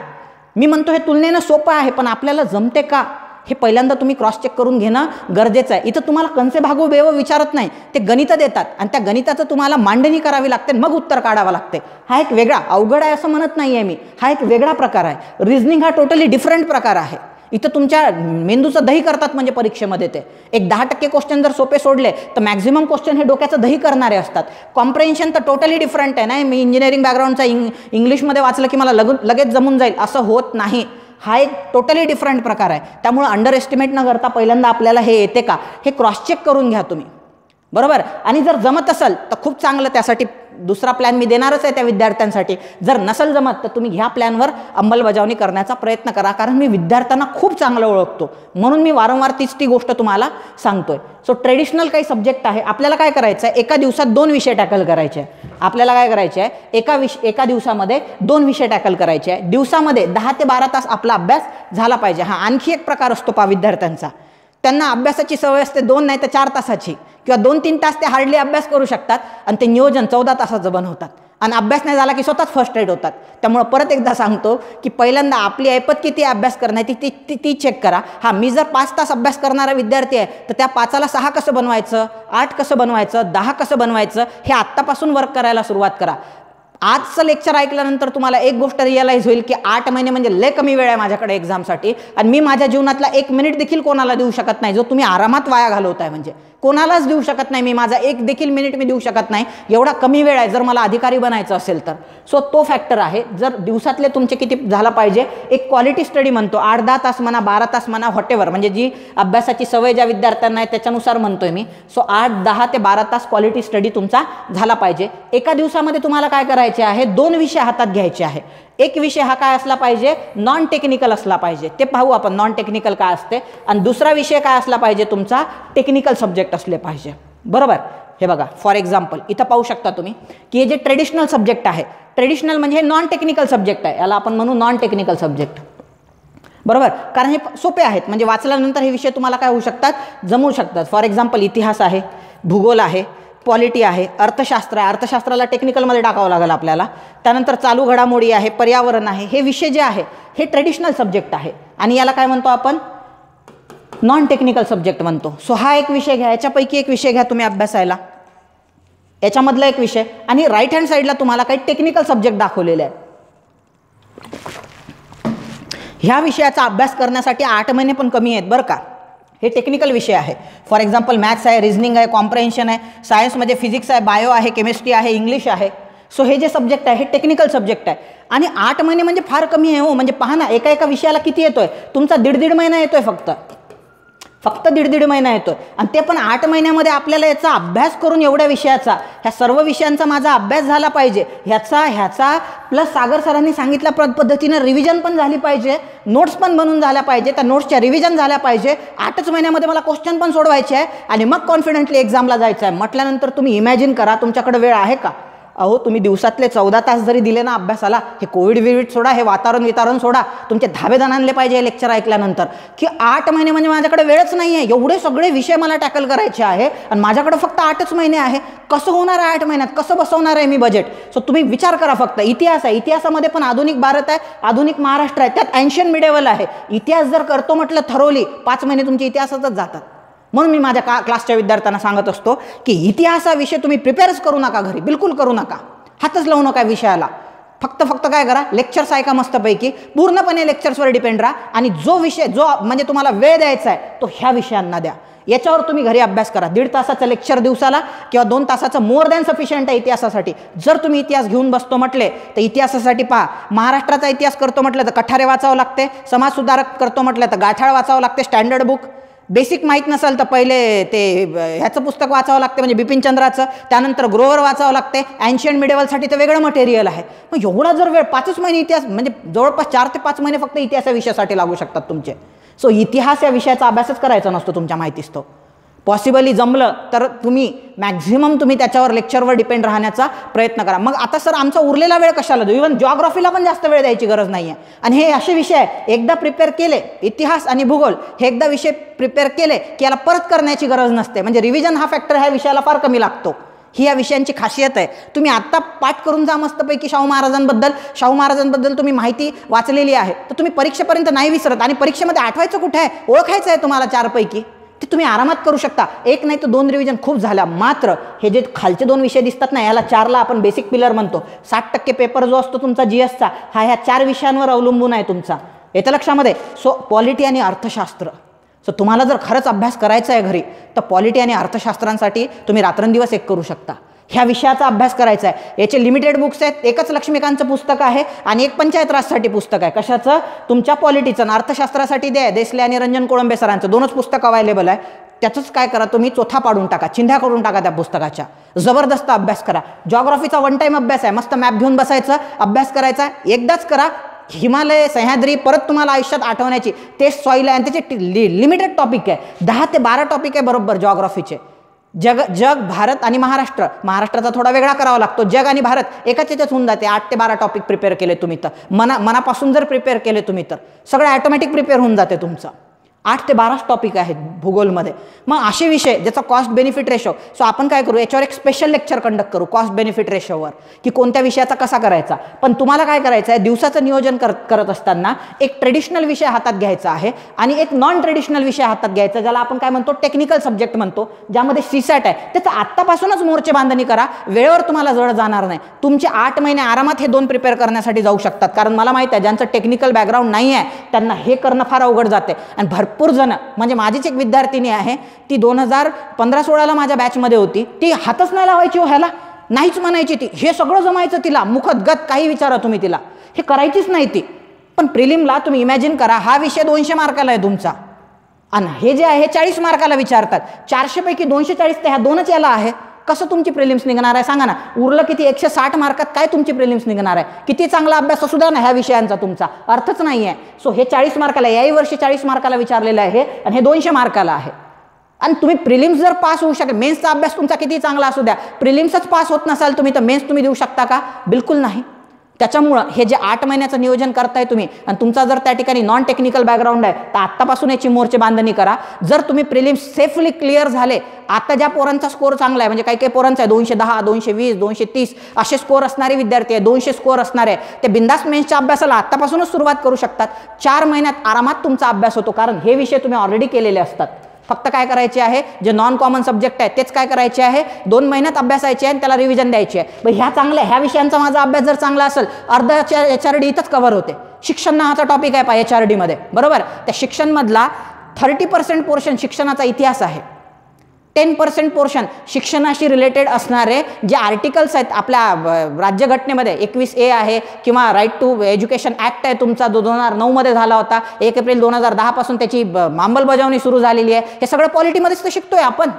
मी म्हणतो हे तुलनेनं सोपं आहे, पण आपल्याला जमते का हे पहिल्यांदा तुम्ही क्रॉस चेक करून घेणं गरजेचं आहे. इथं तुम्हाला कंसे भागू बेव विचारत नाही, ते गणितं देतात आणि त्या गणिताचं तुम्हाला मांडणी करावी लागते, मग उत्तर काढावं लागते. हा एक वेगळा, अवघड आहे असं म्हणत नाही आहे मी, हा एक वेगळा प्रकार आहे. रिझनिंग हा टोटली डिफरंट प्रकार आहे. इथं तुमच्या मेंदूचं दही करतात म्हणजे परीक्षेमध्ये ते एक 10% क्वेश्चन जर सोपे सोडले तर मॅक्झिमम क्वेश्चन हे डोक्याचं दही करणारे असतात. कॉम्प्रेन्शन तर टोटली डिफरंट आहे. नाही मी इंजिनिअरिंग बॅकग्राऊंडचा इंग्लिशमध्ये वाचलं की मला लगेच जमून जाईल असं होत नाही. हा एक टोटली डिफरंट प्रकार आहे. त्यामुळे अंडर एस्टिमेट न करता पहिल्यांदा आपल्याला हे येते का हे क्रॉस चेक करून घ्या तुम्ही, बरोबर. आणि जर जमत असेल तर खूप चांगलं, त्यासाठी दुसरा प्लॅन मी देणारच आहे त्या विद्यार्थ्यांसाठी. जर नसेल जमत तर तुम्ही ह्या प्लॅनवर अंमलबजावणी करण्याचा प्रयत्न करा, कारण मी विद्यार्थ्यांना खूप चांगलं ओळखतो म्हणून मी वारंवार ती गोष्ट तुम्हाला सांगतोय. सो ट्रेडिशनल काही सब्जेक्ट आहे, आपल्याला काय करायचं आहे, एका दिवसात 2 विषय टॅकल करायचे आहे. आपल्याला काय करायचे आहे, एका दिवसामध्ये 2 विषय टॅकल करायचे आहे. दिवसामध्ये 10 ते 12 तास आपला अभ्यास झाला पाहिजे. हा आणखी एक प्रकार असतो पा विद्यार्थ्यांचा, त्यांना अभ्यासाची सवय असते 2 नाही तर 4 तासाची किंवा 2-3 तास ते हार्डली अभ्यास करू शकतात आणि ते नियोजन 14 तासाचं बनवतात आणि अभ्यास नाही झाला की स्वतःच फ्रस्ट्रेट होतात. त्यामुळे परत एकदा सांगतो की पहिल्यांदा आपली ऐपत किती अभ्यास करण्याची ती चेक करा. हा मी जर 5 तास अभ्यास करणारा विद्यार्थी आहे तर त्या 5ला 6 कसं बनवायचं, 8 कसं बनवायचं, 10 कसं बनवायचं हे आत्तापासून वर्क करायला सुरुवात करा. आजचं लेक्चर ऐकल्यानंतर तुम्हाला एक गोष्ट रिअलाइज होईल की 8 महिने म्हणजे लय कमी वेळ आहे माझ्याकडे एक्झामसाठी आणि मी माझ्या जीवनातला 1 मिनिट देखील कोणाला देऊ शकत नाही जो तुम्ही आरामात वाया घालवताय. म्हणजे कोणालाच देऊ शकत नाही मी, माझा 1 देखील मिनिट मी देऊ शकत नाही, एवढा कमी वेळ आहे जर मला अधिकारी बनायचं असेल तर. सो तो फॅक्टर आहे. जर दिवसातले तुमचे किती झाला पाहिजे, एक क्वालिटी स्टडी म्हणतो, 8-10 तास म्हणा, 12 तास म्हणा, व्हॉटेवर, म्हणजे जी अभ्यासाची सवय ज्या विद्यार्थ्यांना आहे त्याच्यानुसार म्हणतोय मी. सो 8-10 ते 12 तास क्वालिटी स्टडी तुमचा झाला पाहिजे. एका दिवसामध्ये तुम्हाला काय करायचे आहे, 2 विषय हातात घ्यायचे आहे. एक विषय हा काय असला पाहिजे, नॉन टेक्निकल असला पाहिजे, ते पाहू आपण नॉन टेक्निकल काय असते. आणि दुसरा विषय काय असला पाहिजे तुमचा, टेक्निकल सब्जेक्ट असले पाहिजे, बरोबर. हे बघा फॉर एक्झाम्पल इथं पाहू शकता तुम्ही की हे जे ट्रेडिशनल सब्जेक्ट आहे, ट्रेडिशनल म्हणजे हे नॉन टेक्निकल सब्जेक्ट आहे, याला आपण म्हणू नॉन टेक्निकल सब्जेक्ट, बरोबर. कारण हे सोपे आहेत, म्हणजे वाचल्यानंतर हे विषय तुम्हाला काय होऊ शकतात, जमू शकतात. फॉर एक्झाम्पल इतिहास आहे, भूगोल आहे, पॉलिटी आहे, अर्थशास्त्र आहे, अर्थशास्त्राला टेक्निकलमध्ये टाकावं लागेल आपल्याला. त्यानंतर चालू घडामोडी आहे, पर्यावरण आहे, हे विषय जे आहे हे ट्रेडिशनल सब्जेक्ट आहे आणि याला काय म्हणतो आपण, नॉन टेक्निकल सब्जेक्ट म्हणतो. सो हा एक विषय घ्या, याच्यापैकी एक विषय घ्या तुम्ही अभ्यासायला, याच्यामधला एक विषय, आणि राईट हँड साईडला तुम्हाला काही टेक्निकल सब्जेक्ट दाखवलेले आहेत. ह्या विषयाचा अभ्यास करण्यासाठी 8 महिने पण कमी आहेत बरं का. हे टेक्निकल विषय आहे. फॉर एक्झाम्पल मॅथ्स आहे, रिझनिंग आहे, कॉम्प्रेन्शन आहे, सायन्समध्ये फिजिक्स आहे, बायो आहे, केमिस्ट्री आहे, इंग्लिश आहे. सो हे जे सब्जेक्ट आहे हे टेक्निकल सब्जेक्ट आहे आणि 8 महिने म्हणजे फार कमी आहे हो. म्हणजे पहा ना, एका विषयाला किती येतोय तुमचा, 1.5 महिना येतोय, फक्त 1.5 महिना येतोय. आणि ते पण 8 महिन्यामध्ये आपल्याला याचा अभ्यास करून, एवढ्या विषयाचा, ह्या सर्व विषयांचा माझा अभ्यास झाला पाहिजे, ह्याचा प्लस सागर सरांनी सांगितल्या पद्धतीनं रिव्हिजन पण झाली पाहिजे, नोट्स पण बनवून झाल्या पाहिजे, त्या नोट्सच्या रिव्हिजन झाल्या पाहिजे. 8च महिन्यामध्ये मला क्वेश्चन पण सोडवायचे आहे आणि मग कॉन्फिडेंटली एक्झामला जायचं आहे म्हटल्यानंतर तुम्ही इमॅजिन करा तुमच्याकडे वेळ आहे का. अहो तुम्ही दिवसातले 14 तास जरी दिले ना अभ्यासाला, हे कोविड सोडा, हे वातावरण सोडा, तुमचे धाबेदान आणले पाहिजे लेक्चर ऐकल्यानंतर की 8 महिने म्हणजे माझ्याकडे वेळच नाही आहे, एवढे सगळे विषय मला टॅकल करायचे आहे आणि माझ्याकडे फक्त 8च महिने आहे. कसं होणार आहे 8 महिन्यात, कसं बसवणार आहे मी बजेट. सो तुम्ही विचार करा. फक्त इतिहास आहे, इतिहासामध्ये पण आधुनिक भारत आहे, आधुनिक महाराष्ट्र आहे, त्यात एन्शियंट मिडेवल आहे. इतिहास जर करतो म्हटलं थरोली, 5 महिने तुमचे इतिहासातच जातात. म्हणून मी माझ्या क्लासच्या विद्यार्थ्यांना सांगत असतो की इतिहासाविषयी तुम्ही प्रिपेअरच करू नका, घरी बिलकुल करू नका, हातच लावू नका विषयाला. फक्त काय करा, लेक्चर्स ऐका मस्तपैकी, पूर्णपणे लेक्चर्सवर डिपेंड राहा आणि जो म्हणजे तुम्हाला वेळ द्यायचा आहे तो ह्या विषयांना द्या. याच्यावर तुम्ही घरी अभ्यास करा. 1.5 तासाचं लेक्चर दिवसाला किंवा 2 तासाचं मोर दॅन सफिशियंट आहे इतिहासासाठी. जर तुम्ही इतिहास घेऊन बसतो म्हटले तर इतिहासासाठी पहा, महाराष्ट्राचा इतिहास करतो म्हटलं तर कठारे वाचावं लागते, समाजसुधारक करतो म्हटलं तर गाठाळ वाचावं लागते, स्टँडर्ड बुक. बेसिक माहीत नसेल तर पहिले ते ह्याचं पुस्तक वाचावं लागते म्हणजे बिपिनचंद्राचं, त्यानंतर ग्रोवर वाचावं लागते. एन्शियंट मिडेवलसाठी तर वेगळं मटेरियल आहे. मग एवढा जर वेळ, 5च महिने इतिहास, म्हणजे जवळपास 4 ते 5 महिने फक्त इतिहास या विषयासाठी लागू शकतात तुमचे. सो इतिहास या विषयाचा अभ्यासच करायचा नसतो तुमच्या माहितीस तो. पॉसिबली जमलं तर तुम्ही मॅक्झिमम तुम्ही त्याच्यावर लेक्चरवर डिपेंड राहण्याचा प्रयत्न करा. मग आता सर आमचा उरलेला वेळ कशाला देऊ, इव्हन जॉग्राफीला पण जास्त वेळ द्यायची गरज नाही आहे. आणि हे असे विषय आहे एकदा प्रिपेअर केले, इतिहास आणि भूगोल हे एकदा विषय प्रिपेअर केले की याला परत करण्याची गरज नसते. म्हणजे रिव्हिजन हा फॅक्टर ह्या विषयाला फार कमी लागतो. ही या विषयांची खासियत आहे. तुम्ही आत्ता पाठ करून जा मस्तपैकी शाहू महाराजांबद्दल तुम्ही माहिती वाचलेली आहे तर तुम्ही परीक्षेपर्यंत नाही विसरत. आणि परीक्षेमध्ये आठवायचं कुठे आहे, ओळखायचं आहे तुम्हाला चारपैकी, ते तुम्ही आरामात करू शकता. एक नाही तर 2 रिव्हिजन खूप झाल्या. मात्र हे जे खालचे 2 विषय दिसतात ना, याला 4ला आपण बेसिक पिलर म्हणतो. 60% पेपर जो असतो तुमचा GSचा हा ह्या 4 विषयांवर अवलंबून आहे तुमचा. येतं लक्षामध्ये. सो पॉलिटी आणि अर्थशास्त्र. सो तुम्हाला जर खरंच अभ्यास करायचा आहे घरी तर पॉलिटी आणि अर्थशास्त्रांसाठी तुम्ही रात्रंदिवस एक करू शकता. ह्या विषयाचा अभ्यास करायचा आहे. याचे लिमिटेड बुक्स आहेत. एकच लक्ष्मीकांतचं पुस्तक आहे आणि एक पंचायत राजसाठी पुस्तक आहे. कशाचं, तुमच्या पॉलिटीचं आणि अर्थशास्त्रासाठी देसले आणि रंजन कोळंबे सरांचं 2च पुस्तक अवेलेबल आहे. त्याचंच काय करा तुम्ही, चोथा पाडून टाका, चिंध्या करून टाका त्या पुस्तकाच्या. जबरदस्त अभ्यास करा. जॉग्राफीचा 1 टाइम अभ्यास आहे. मस्त मॅप घेऊन बसायचं, अभ्यास करायचा. एकदाच करा. हिमालय, सह्याद्री परत तुम्हाला आयुष्यात आठवण्याची ते सॉईल आहे आणि त्याचे लिमिटेड टॉपिक आहे. 10 ते 12 टॉपिक आहे बरोबर जॉग्राफीचे. जग, भारत आणि महाराष्ट्राचा थोडा वेगळा करावा लागतो. जग आणि भारत एकाच याच्यात होऊन जाते. 8 ते 12 टॉपिक प्रिपेअर केले तुम्ही तर, मनापासून जर प्रिपेअर केले तुम्ही तर सगळं ॲटोमॅटिक प्रिपेअर होऊन जाते तुमचं. 8 ते 12 टॉपिक आहेत भूगोलमध्ये. मग असे विषय ज्याचा कॉस्ट बेनिफिट रेशो. सो आपण काय करू, याच्यावर एक स्पेशल लेक्चर कंडक्ट करू कॉस्ट बेनिफिट रेशोवर, की कोणत्या विषयाचा कसा करायचा. पण तुम्हाला काय करायचं आहे, दिवसाचं नियोजन करत असताना एक ट्रेडिशनल विषय हातात घ्यायचा आहे आणि एक नॉन ट्रेडिशनल विषय हातात घ्यायचा, ज्याला आपण काय म्हणतो, टेक्निकल सब्जेक्ट म्हणतो, ज्यामध्ये CSAT आहे. त्याचं आत्तापासूनच मोर्चे बांधणी करा. वेळेवर तुम्हाला जड जाणार नाही. तुमचे 8 महिने आरामात हे 2 प्रिपेअर करण्यासाठी जाऊ शकतात. कारण मला माहिती आहे ज्यांचं टेक्निकल बॅकग्राऊंड नाही आहे त्यांना हे करणं फार अवघड जाते. आणि भरपूर जण, म्हणजे माझीच एक विद्यार्थिनी आहे, ती 2015-16ला माझ्या बॅचमध्ये होती. ती हातच नाही लावायची, ह्याला नाहीच म्हणायची. ती हे सगळं जमायचं तिला, मुखतगत काही विचारा तुम्ही तिला, हे करायचीच नाही ती. पण प्रिलिमला तुम्ही इमॅजिन करा, हा विषय 200 मार्काला आहे तुमचा आणि हे जे आहे 40 मार्काला विचारतात. 400 पैकी 240 ते ह्या 2च याला आहे. कसं तुमची प्रिलिम्स निघणार आहे सांगा ना. उरलं किती, 160 मार्कात काय तुमची प्रिलिम्स निघणार आहे. किती चांगला अभ्यास असू द्या ना ह्या विषयांचा, तुमचा अर्थच नाही आहे. सो हे 40 मार्काला, याही वर्षी 40 मार्काला विचारलेलं आहे आणि हे 200 मार्काला आहे. आणि तुम्ही प्रिलिम्स जर पास होऊ शकेल, मेन्सचा अभ्यास तुमचा किती चांगला असू द्या, प्रिलिम्सच पास होत नसाल तुम्ही तर मेन्स तुम्ही देऊ शकता का? बिलकुल नाही. त्याच्यामुळं हे जे 8 महिन्याचं नियोजन करताय तुम्ही आणि तुमचा जर त्या ठिकाणी नॉन टेक्निकल बॅकग्राऊंड आहे तर आत्तापासून याची मोर्चे बांधणी करा. जर तुम्ही प्रिलिम्स सेफली क्लिअर झाले, आता ज्या पोरांचा स्कोर चांगला आहे, म्हणजे काही पोरांचा आहे 210, 220, 230 असे स्कोर असणारे विद्यार्थी आहे, 200 स्कोर असणारे, ते बिंदास मेन्सच्या अभ्यासाला आत्तापासूनच सुरुवात करू शकतात. 4 महिन्यात आरामात तुमचा अभ्यास होतो, कारण हे विषय तुम्ही ऑलरेडी केलेले असतात. फक्त काय करायचे आहे, जे नॉन कॉमन सब्जेक्ट आहे तेच काय करायचे आहे, 2 महिन्यात अभ्यासायचे आहे आणि त्याला रिव्हिजन द्यायची आहे. मग ह्या विषयांचा माझा अभ्यास जर चांगला असेल, अर्धा HRD इथंच कव्हर होते. शिक्षण नावाचा टॉपिक आहे HRD मध्ये, बरोबर. त्या शिक्षणमधला 30% पोर्शन शिक्षणाचा इतिहास आहे. 10% पोर्शन शिक्षणाशी रिलेटेड असणारे जे आर्टिकल्स आहेत आपल्या राज्यघटनेमध्ये 21A आहे किंवा राईट टू एज्युकेशन ॲक्ट आहे तुमचा, 2009 मध्ये झाला होता. 1 एप्रिल 2010 पासून त्याची अंमलबजावणी सुरू झालेली आहे. हे सगळं पॉलिटीमध्येच तर शिकतोय आपण,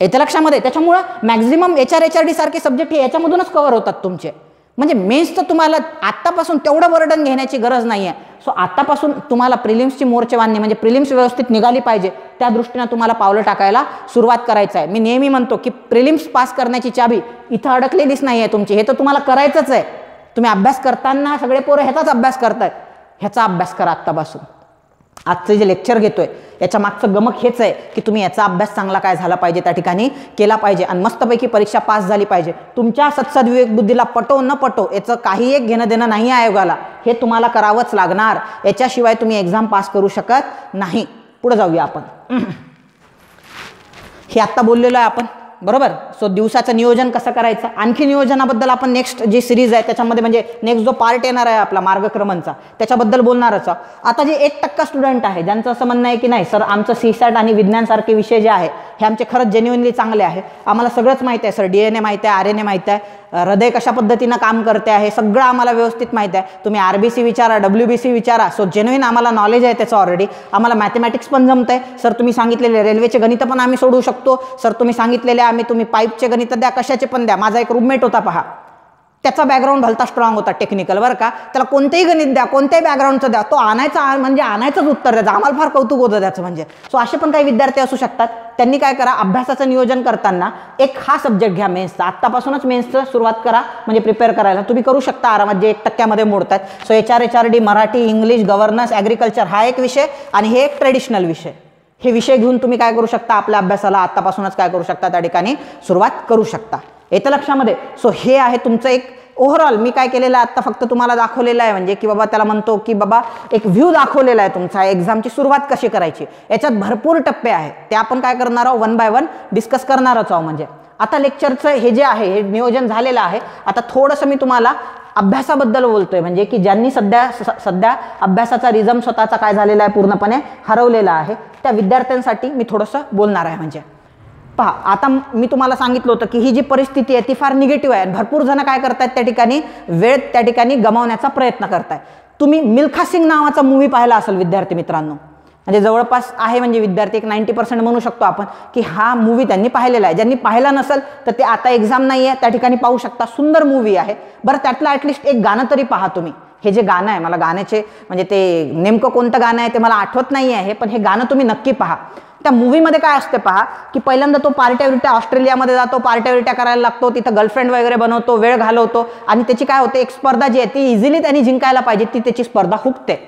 येतं लक्षामध्ये. त्याच्यामुळं मॅक्झिमम HRD सारखे सब्जेक्ट हे याच्यामधूनच कव्हर होतात तुमचे. म्हणजे मेन्स तर तुम्हाला आत्तापासून तेवढं बर्डन घेण्याची गरज नाही आहे. सो आत्तापासून तुम्हाला प्रिलिम्सची मोर्चे बांधणे, म्हणजे प्रिलिम्स व्यवस्थित निघाली पाहिजे, त्या दृष्टीनं तुम्हाला पावलं टाकायला सुरुवात करायचं आहे. मी नेहमी म्हणतो की प्रिलिम्स पास करण्याची चाबी इथं अडकलेलीच नाही आहे तुमची. हे तर तुम्हाला करायचंच आहे. तुम्ही अभ्यास करताना सगळे पोरं ह्याचाच अभ्यास करतायत, ह्याचा अभ्यास करा आत्तापासून. आजचं जे लेक्चर घेतोय याच्या मागचं गमक हेच आहे की तुम्ही याचा अभ्यास चांगला काय झाला पाहिजे त्या ठिकाणी केला पाहिजे आणि मस्तपैकी परीक्षा पास झाली पाहिजे. तुमच्या सत्सद्विवेक बुद्धीला पटो न पटो याचं काही एक घेणं देणं नाही आहे आयोगाला. हे तुम्हाला करावंच लागणार, याच्याशिवाय तुम्ही एक्झाम पास करू शकत नाही. पुढे जाऊया आपण. हे आत्ता बोललेलो आहे आपण, बरोबर. सो दिवसाचं नियोजन कसं करायचं, आणखी नियोजनाबद्दल आपण नेक्स्ट जी सिरीज आहे त्याच्यामध्ये, म्हणजे नेक्स्ट जो पार्ट येणार आहे आपला मार्गक्रमणचा, त्याच्याबद्दल बोलणारच. आता जे 1% स्टुडंट आहे ज्यांचं असं म्हणणं आहे की नाही सर आमचं CSAT आणि विज्ञानसारखे विषय जे आहे हे आमचे खरंच जेन्युइनली चांगले आहे, आम्हाला सगळंच माहिती आहे सर, DNA माहिती आहे, RNA माहिती आहे, हृदय कशा पद्धतीनं काम करते आहे, सगळं आम्हाला व्यवस्थित माहिती आहे. तुम्ही RBC विचारा, WBC विचारा. सो जेन्युइन आम्हाला नॉलेज आहे त्याचं ऑलरेडी. आम्हाला मॅथमॅटिक्स पण जमतं आहे सर, तुम्ही सांगितलेले रेल्वेचे गणित पण आम्ही सोडवू शकतो सर, तुम्ही सांगितलेले तुम्ही पाईपचे गणित द्या, कशाचे पण द्या. माझा एक रूममेट होता पहा, त्याचा बॅकग्राऊंड भलता स्ट्रॉंग होता टेक्निकल बरं का, त्याला कोणतेही गणित द्या, कोणत्याही बॅकग्राऊंडचं द्या, तो आणायचा म्हणजे आणायचंच उत्तर द्यायचं, आम्हाला फार कौतुक होतं त्याचं म्हणजे. सो असे पण काही विद्यार्थी असू शकतात. त्यांनी काय करा, अभ्यासाचं नियोजन करताना एक हा सब्जेक्ट घ्या मेन्सचा, आत्तापासूनच मेन्सचं सुरुवात करा म्हणजे प्रिपेअर करायला तुम्ही करू शकता आरामात, जे 1% मोडतात. So HRD, Marathi, English, governance, agriculture हा एक विषय आणि हे एक ट्रेडिशनल विषय, हे विषय घेऊन तुम्ही काय करू शकता, आपल्या अभ्यासाला आत्तापासूनच काय करू शकता, त्या ठिकाणी सुरुवात करू शकता. येतं लक्षामध्ये. सो हे आहे तुमचं एक ओव्हरऑल मी काय केलेलं आहे, आता फक्त तुम्हाला दाखवलेलं आहे म्हणजे की बाबा त्याला म्हणतो की बाबा एक व्ह्यू दाखवलेला आहे तुमचा एक्झामची सुरुवात कशी करायची. याच्यात भरपूर टप्पे आहेत, ते आपण काय करणार आहोत, 1 बाय 1 डिस्कस करणारच आहोत. म्हणजे आता लेक्चरचं हे जे आहे हे नियोजन झालेलं आहे. आता थोडंसं मी तुम्हाला अभ्यासाबद्दल बोलतोय, म्हणजे की ज्यांनी सध्या अभ्यासाचा रिझम स्वतःचा काय झालेला आहे, पूर्णपणे हरवलेला आहे, त्या विद्यार्थ्यांसाठी मी थोडंसं बोलणार आहे. म्हणजे पहा, आता मी तुम्हाला सांगितलं होतं की ही जी परिस्थिती आहे ती फार निगेटिव्ह आहे. भरपूर जण काय करतायत, त्या ठिकाणी वेळ त्या ठिकाणी गमावण्याचा प्रयत्न करताय. तुम्ही मिल्खा सिंग नावाचा मूवी पाहिला असेल विद्यार्थी मित्रांनो, म्हणजे जवळपास आहे म्हणजे विद्यार्थी एक 90% म्हणू शकतो आपण की हा मूवी त्यांनी पाहिलेला आहे. ज्यांनी पाहिला नसेल तर ते आता एक्झाम नाही आहे त्या ठिकाणी पाहू शकता. सुंदर मूवी आहे बरं. त्यातलं ॲटलिस्ट एक गाणं तरी पहा तुम्ही. हे जे गाणं आहे, मला गाण्याचे म्हणजे ते नेमकं कोणतं गाणं आहे ते मला आठवत नाही आहे, पण हे गाणं तुम्ही नक्की पहा. त्या मूवीमध्ये काय असते पहा, की पहिल्यांदा तो पार्ट्या विरट्या ऑस्ट्रेलियामध्ये जातो, पार्ट्या विरट्या करायला लागतो, तिथं गर्लफ्रेंड वगैरे बनवतो, वेळ घालवतो आणि त्याची काय होते, एक स्पर्धा जी आहे ती इझिली त्यांनी जिंकायला पाहिजे, ती त्याची स्पर्धा हुकते.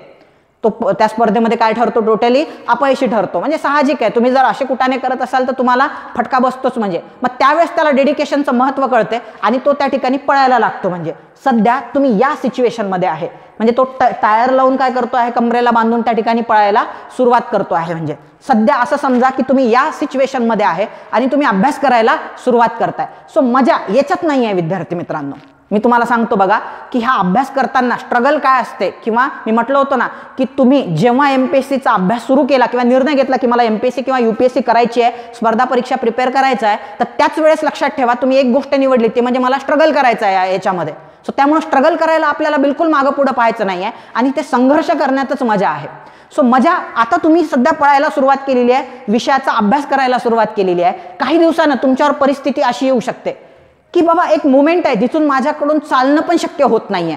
तो त्या स्पर्धेमध्ये काय ठरतो, टोटली अपयशी ठरतो. म्हणजे साहजिक आहे, तुम्ही जर असे कुटाने करत असाल तर तुम्हाला फटका बसतोच. म्हणजे मग त्यावेळेस त्याला डेडिकेशनचं महत्त्व कळते आणि तो त्या ठिकाणी पळायला लागतो. म्हणजे सध्या तुम्ही या सिच्युएशनमध्ये आहे, म्हणजे तो टायर लावून काय करतो आहे, कमरेला बांधून त्या ठिकाणी पळायला सुरुवात करतो आहे. म्हणजे सध्या असं समजा की तुम्ही या सिच्युएशनमध्ये आहे आणि तुम्ही अभ्यास करायला सुरुवात करताय. सो मजा याच्यात नाही आहे विद्यार्थी मित्रांनो. मी तुम्हाला सांगतो बघा की हा अभ्यास करताना स्ट्रगल काय असते, किंवा मी म्हटलं होतं ना की तुम्ही जेव्हा MPSCचा अभ्यास सुरू केला किंवा निर्णय घेतला की मला MPSC किंवा UPSC करायची आहे, स्पर्धा परीक्षा प्रिपेअर करायचं आहे, तर त्याच वेळेस लक्षात ठेवा तुम्ही एक गोष्ट निवडली ती म्हणजे मला स्ट्रगल करायचं आहे याच्यामध्ये. सो त्यामुळे स्ट्रगल करायला आपल्याला बिलकुल मागं पुढं पाहायचं नाही आहे आणि ते संघर्ष करण्यातच मजा आहे. सो मजा आता तुम्ही सध्या पळायला सुरुवात केलेली आहे, विषयाचा अभ्यास करायला सुरुवात केलेली आहे. काही दिवसानं तुमच्यावर परिस्थिती अशी येऊ शकते की बाबा एक मोमेंट आहे जिथून माझ्याकडून चालणं पण शक्य होत नाहीये,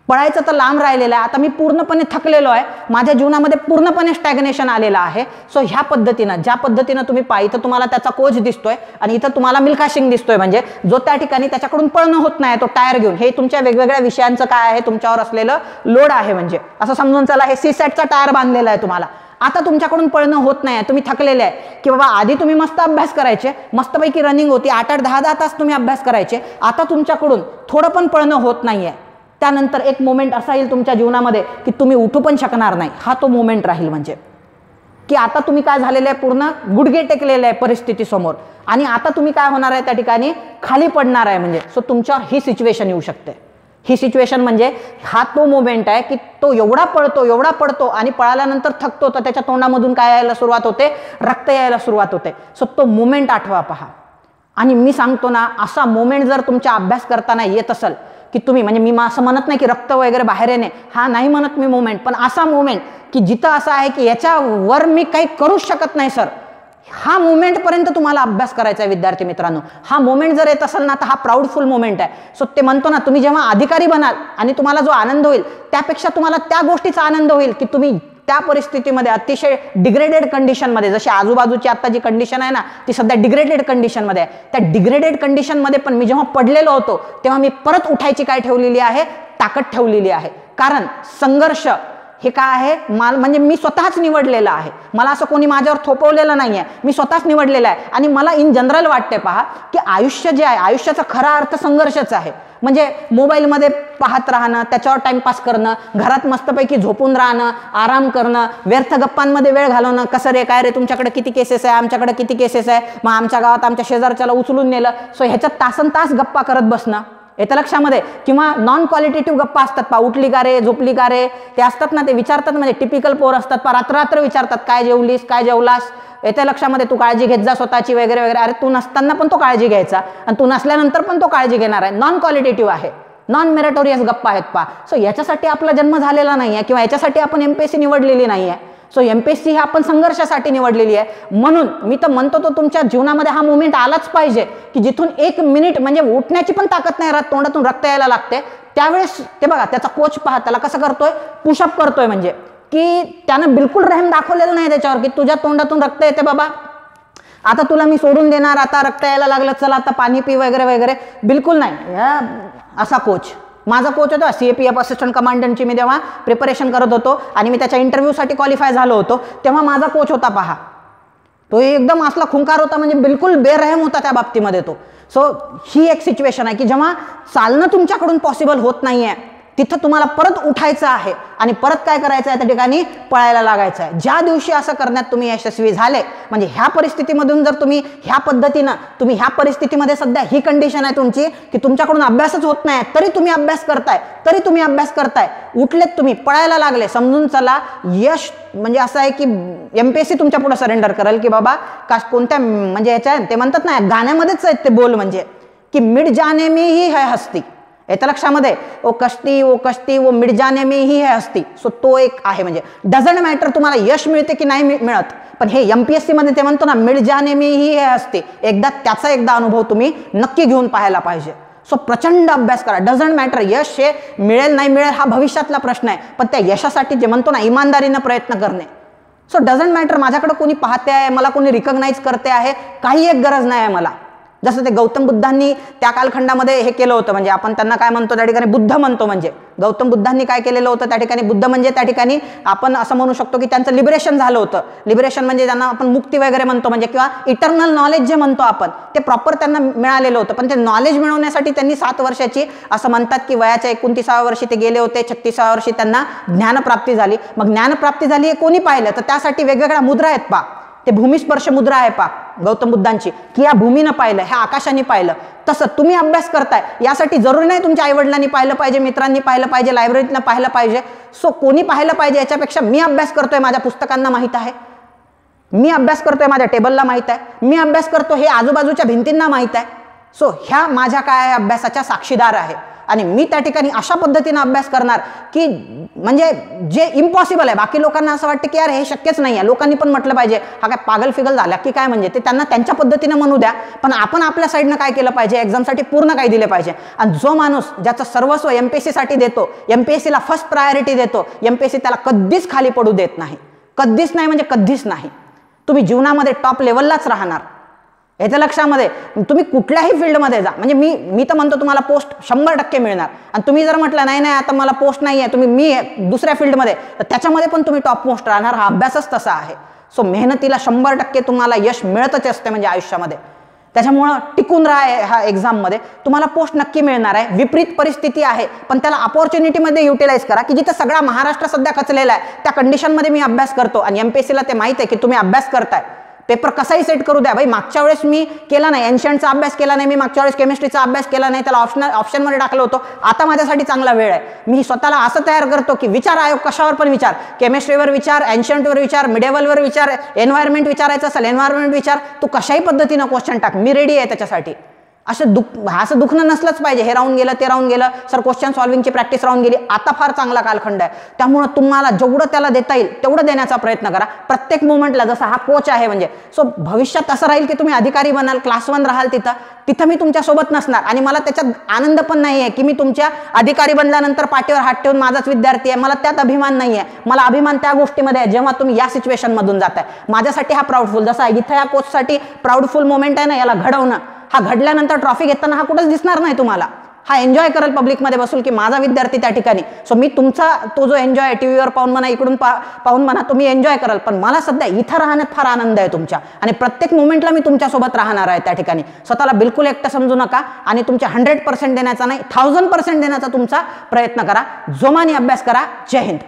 पळायचं तर लांब राहिलेलं आहे, आता मी पूर्णपणे थकलेलो आहे, माझ्या जीवनामध्ये पूर्णपणे स्टॅग्नेशन आलेलं आहे. सो ह्या पद्धतीनं ज्या पद्धतीनं तुम्ही इथं तुम्हाला त्याचा कोच दिसतोय आणि इथं तुम्हाला मिल्खा सिंग दिसतोय, म्हणजे जो त्या ठिकाणी त्याच्याकडून पळणं होत नाही, तो टायर घेऊन, हे तुमच्या वेगवेगळ्या विषयांचं काय आहे, तुमच्यावर असलेलं लोड आहे. म्हणजे असं समजून चला हे CSATचा टायर बांधलेला आहे तुम्हाला. आता तुमच्याकडून पळणं होत नाही, तुम्ही थकलेले आहे की बाबा आधी तुम्ही मस्त अभ्यास करायचे, मस्तपैकी रनिंग होती, 8-8, 10-10 तास तुम्ही अभ्यास करायचे, आता तुमच्याकडून थोडं पण पळणं होत नाहीये. त्यानंतर एक मोमेंट असा येईल तुमच्या जीवनामध्ये की तुम्ही उठू पण शकणार नाही. हा तो मोमेंट राहील, म्हणजे की आता तुम्ही काय झालेलं आहे, पूर्ण गुडघे टेकलेले आहे परिस्थितीसमोर आणि आता तुम्ही काय होणार आहे, त्या ठिकाणी खाली पडणार आहे. म्हणजे सो तुमच्यावर ही सिच्युएशन येऊ शकते. ही सिच्युएशन म्हणजे हा तो मोमेंट आहे की तो एवढा पळतो आणि पळाल्यानंतर थकतो, तर त्याच्या तोंडामधून काय यायला सुरुवात होते, रक्त यायला सुरुवात होते. सो तो मोमेंट आठवा पहा. आणि मी सांगतो ना, असा मोमेंट जर तुमच्या अभ्यास करताना येत असेल की तुम्ही, म्हणजे मी असं म्हणत नाही की रक्त वगैरे बाहेर येणे, हा नाही म्हणत मी मोमेंट, पण असा मोमेंट की जिथं असं आहे की याच्यावर मी काही करूच शकत नाही सर, हा मोमेंट पर्यंत तुम्हाला अभ्यास करायचा आहे विद्यार्थी मित्रांनो. हा मोमेंट जर येत असेल ना तर हा प्राऊडफुल मोमेंट आहे. सो ते म्हणतो ना, तुम्ही जेव्हा अधिकारी बनाल आणि तुम्हाला जो आनंद होईल त्यापेक्षा तुम्हाला त्या गोष्टीचा आनंद होईल की तुम्ही त्या परिस्थितीमध्ये अतिशय डिग्रेडेड कंडिशनमध्ये, जशी आजूबाजूची आता जी कंडिशन आहे ना ती सध्या डिग्रेडेड कंडिशनमध्ये आहे, त्या डिग्रेडेड कंडिशनमध्ये पण मी जेव्हा पडलेलो होतो तेव्हा मी परत उठायची काय ठेवलेली आहे, ताकद ठेवलेली आहे. कारण संघर्ष हे काय आहे, म्हणजे मी स्वतःच निवडलेलं आहे, मला असं कोणी माझ्यावर थोपवलेलं नाही आहे, मी स्वतःच निवडलेलं आहे. आणि मला इन जनरल वाटते पहा की आयुष्य जे आहे, आयुष्याचा खरा अर्थ संघर्षच आहे. म्हणजे मोबाईलमध्ये पाहत राहणं, त्याच्यावर टाइमपास करणं, घरात मस्तपैकी झोपून राहणं, आराम करणं, व्यर्थ गप्पांमध्ये वेळ घालवणं, कसं रे काय रे तुमच्याकडे किती केसेस आहे, आमच्याकडे किती केसेस आहे, मग आमच्या गावात आमच्या शेजारच्याला उचलून नेलं. सो ह्याच्यात तासन तास गप्पा करत बसणं येतं लक्षामध्ये. किंवा नॉन क्वालिटेटिव्ह गप्पा असतात पा, उठली का रे, झोपली का रे, ते असतात ना, ते विचारतात, म्हणजे टिपिकल पोर असतात पा, रात्र विचारतात काय जेवलीस, काय जेवलास, येत्या लक्षामध्ये, तू काळजी घेत जा स्वतःची वगैरे वगैरे. अरे तू नसताना पण तो काळजी घ्यायचा आणि तू नसल्यानंतर पण तो काळजी घेणार आहे. नॉन क्वालिटेटिव्ह आहे, नॉन मेरिटोरियस गप्पा आहेत पा. सो याच्यासाठी आपला जन्म झालेला नाही आहे किंवा याच्यासाठी आपण MPSC निवडलेली नाही आहे. सो MPSC ही आपण संघर्षासाठी निवडलेली आहे. म्हणून मी तर म्हणतो तो तुमच्या जीवनामध्ये हा मुवमेंट आलाच पाहिजे की जिथून 1 मिनिट म्हणजे उठण्याची पण ताकद नाही राहत, तोंडातून रक्त यायला लागते. त्यावेळेस ते बघा त्याचा कोच पहा, त्याला कसं करतोय, पुशअप करतोय, म्हणजे की त्यानं बिलकुल रहम दाखवलेलं नाही त्याच्यावर की तुझ्या तोंडातून रक्त येते बाबा, आता तुला मी सोडून देणार, आता रक्त यायला लागलं, चला आता पाणी पी वगैरे वगैरे, बिलकुल नाही. असा कोच माझा कोच होता. CAPF असिस्टंट कमांडंटची मी तेव्हा प्रिपरेशन करत होतो आणि मी त्याच्या इंटरव्ह्यूसाठी क्वालिफाय झालो होतो, तेव्हा माझा कोच होता पहा. तो एकदम असला खुंकार होता, म्हणजे बिलकुल बेरहम होता त्या बाबतीमध्ये तो. सो ही एक सिच्युएशन आहे की जेव्हा चालणं तुमच्याकडून पॉसिबल होत नाहीये, तिथं तुम्हाला परत उठायचं आहे आणि परत काय करायचं आहे, त्या ठिकाणी पळायला लागायचं आहे. ज्या दिवशी असं करण्यात तुम्ही यशस्वी झाले, म्हणजे ह्या परिस्थितीमधून जर तुम्ही ह्या पद्धतीनं तुम्ही ह्या परिस्थितीमध्ये सध्या ही कंडिशन आहे तुमची की तुमच्याकडून अभ्यासच होत नाही, तरी तुम्ही अभ्यास करताय, उठलेत तुम्ही, पळायला लागले, समजून चला यश म्हणजे असं आहे की MPSC तुमच्या पुढे सरेंडर करेल की बाबा कोणत्या म्हणजे ह्याच्या ते म्हणतात ना गाण्यामध्येच आहेत ते बोल, म्हणजे की मिट जाने में ही है हस्ती. येत्या लक्षामध्ये ओ कश्ती वो मिट जाने में ही है हस्ती. सो तो एक आहे, म्हणजे डझंट मॅटर तुम्हाला यश मिळते की नाही मिळत, पण हे MPSC मध्ये ते म्हणतो ना मिट जाने में ही है हस्ती, त्याचा अनुभव तुम्ही नक्की घेऊन पाहायला पाहिजे. सो प्रचंड अभ्यास करा. डझंट मॅटर यश हे मिळेल नाही मिळेल हा भविष्यातला प्रश्न आहे, पण त्या यशासाठी जे म्हणतो ना इमानदारीनं प्रयत्न करणे. सो डझंट मॅटर माझ्याकडे कोणी पाहते आहे, मला कोणी रिकॉग्नाइज करते आहे, काही एक गरज नाही आहे मला. जसं ते गौतम बुद्धांनी त्या कालखंडामध्ये हे केलं होतं, म्हणजे आपण त्यांना काय म्हणतो त्या ठिकाणी बुद्ध म्हणतो, म्हणजे गौतम बुद्धांनी काय केलेलं होतं त्या ठिकाणी, बुद्ध म्हणजे त्या ठिकाणी आपण असं म्हणू शकतो की त्यांचं लिबरेशन झालं होतं. लिबरेशन म्हणजे त्यांना आपण मुक्ती वगैरे म्हणतो, म्हणजे किंवा इटर्नल नॉलेज जे म्हणतो आपण, ते प्रॉपर त्यांना मिळालेलं होतं. पण ते नॉलेज मिळवण्यासाठी त्यांनी 7 वर्षाची असं म्हणतात की वयाच्या 29व्या वर्षी ते गेले होते, 36व्या वर्षी त्यांना ज्ञानप्राप्ती झाली. मग ज्ञानप्राप्ती झाली हे कोणी पाहिलं, तर त्यासाठी वेगवेगळ्या मुद्रा आहेत पा, ते भूमिस्पर्श मुद्रा आहे पा गौतम बुद्धांची, की या भूमीनं पाहिलं, ह्या आकाशाने पाहिलं. तसं तुम्ही अभ्यास करताय, यासाठी जरुरी नाही तुमच्या आईवडिलांनी पाहिलं पाहिजे, मित्रांनी पाहिलं पाहिजे, लायब्ररीतनं पाहिलं पाहिजे. सो कोणी पाहिलं पाहिजे याच्यापेक्षा मी अभ्यास करतोय, माझ्या पुस्तकांना माहीत आहे, मी अभ्यास करतोय, माझ्या टेबलला माहीत आहे, मी अभ्यास करतो हे आजूबाजूच्या भिंतींना माहीत आहे. सो ह्या माझ्या काय अभ्यासाच्या साक्षीदार आहे आणि मी त्या ठिकाणी अशा पद्धतीने अभ्यास करणार की म्हणजे जे इम्पॉसिबल आहे. बाकी लोकांना असं वाटतं की यार हे शक्यच नाही आहे, लोकांनी पण म्हटलं पाहिजे हा काय पागल फिगल झाला की काय, म्हणजे ते त्यांना त्यांच्या पद्धतीने म्हणू द्या, पण आपण आपल्या साईडनं काय केलं पाहिजे, एक्झामसाठी पूर्ण काही दिले पाहिजे. आणि जो माणूस ज्याचं सर्वस्व MPSC साठी देतो, MPSC ला फर्स्ट प्रायोरिटी देतो, MPSC त्याला कधीच खाली पडू देत नाही, कधीच नाही म्हणजे कधीच नाही. तुम्ही जीवनामध्ये टॉप लेवललाच राहणार. याच्या लक्षामध्ये तुम्ही कुठल्याही फील्डमध्ये जा, म्हणजे मी तर म्हणतो तुम्हाला पोस्ट 100% मिळणार. आणि तुम्ही जर म्हटलं नाही आता मला पोस्ट नाही आहे, मी दुसऱ्या फील्डमध्ये, तर त्याच्यामध्ये पण तुम्ही टॉप मोस्ट राहणार. हा अभ्यासच तसा आहे. सो मेहनतीला 100% तुम्हाला यश मिळतच असते म्हणजे आयुष्यामध्ये. त्याच्यामुळं टिकून राहा ह्या एक्झाममध्ये, तुम्हाला पोस्ट नक्की मिळणार आहे. विपरीत परिस्थिती आहे, पण त्याला अपॉर्च्युनिटीमध्ये युटिलाइज करा की जिथं सगळा महाराष्ट्र सध्या कचलेला आहे, त्या कंडिशनमध्ये मी अभ्यास करतो. आणि MPSCला ते माहीत आहे की तुम्ही अभ्यास करताय, पेपर कसाही सेट करू द्या. भाई मागच्या वेळेस मी केला नाही, एन्शंटचा अभ्यास केला नाही, मी मागच्या वेळेस केमिस्ट्रीचा अभ्यास केला नाही, त्याला ऑप्शनमध्ये टाकलं होतं, आता माझ्यासाठी चांगला वेळ आहे. मी स्वतःला असं तयार करतो की विचार आयोग कशावर पण विचार, केमिस्ट्रीवर विचार, एन्शंटवर विचार, मिडेवलवर विचार, एन्व्हायरमेंट विचारायचं असेल एन्व्हायरमेंट विचार, तू कशाही पद्धतीनं क्वेश्चन टाक, मी रेडी आहे त्याच्यासाठी. असं दुखणं नसलंच पाहिजे. हे राहून गेलं, ते राहून गेलं, सर क्वेश्चन सॉल्व्हिंगची प्रॅक्टिस राहून गेली. आता फार चांगला कालखंड आहे, त्यामुळं तुम्हाला जेवढं त्याला देता येईल तेवढं देण्याचा प्रयत्न करा प्रत्येक मोमेंटला. जसा हा कोच आहे म्हणजे, सो भविष्यात असं राहील की तुम्ही अधिकारी बनाल, क्लास 1 राहाल, तिथं मी तुमच्यासोबत नसणार आणि मला त्याच्यात आनंद पण नाही आहे की मी तुमच्या अधिकारी बनल्यानंतर पाठीवर हात ठेवून माझाच विद्यार्थी आहे. मला त्यात अभिमान नाही आहे. मला अभिमान त्या गोष्टीमध्ये आहे जेव्हा तुम्ही या सिच्युएशनमधून जाताय. माझ्यासाठी हा प्राऊडफुल, जसा इथं या कोचसाठी प्राऊडफुल मोमेंट आहे ना, याला घडवणं, हा घडल्यानंतर ट्रॉफी घेताना हा कुठंच दिसणार नाही तुम्हाला. हा एन्जॉय करेल पब्लिकमध्ये बसून की माझा विद्यार्थी त्या ठिकाणी. सो मी तुमचा तो जो एन्जॉय टीव्हीवर पाहून म्हणा, इकडून पाहून म्हणा, तुम्ही एन्जॉय कराल, पण मला सध्या इथं राहण्यात फार आनंद आहे तुमच्या, आणि प्रत्येक मोमेंटला मी तुमच्यासोबत राहणार आहे त्या ठिकाणी. स्वतःला बिलकुल एकटं समजू नका आणि तुमच्या 100% देण्याचा नाही, 1000% देण्याचा तुमचा प्रयत्न करा. जोमाने अभ्यास करा. जय हिंद.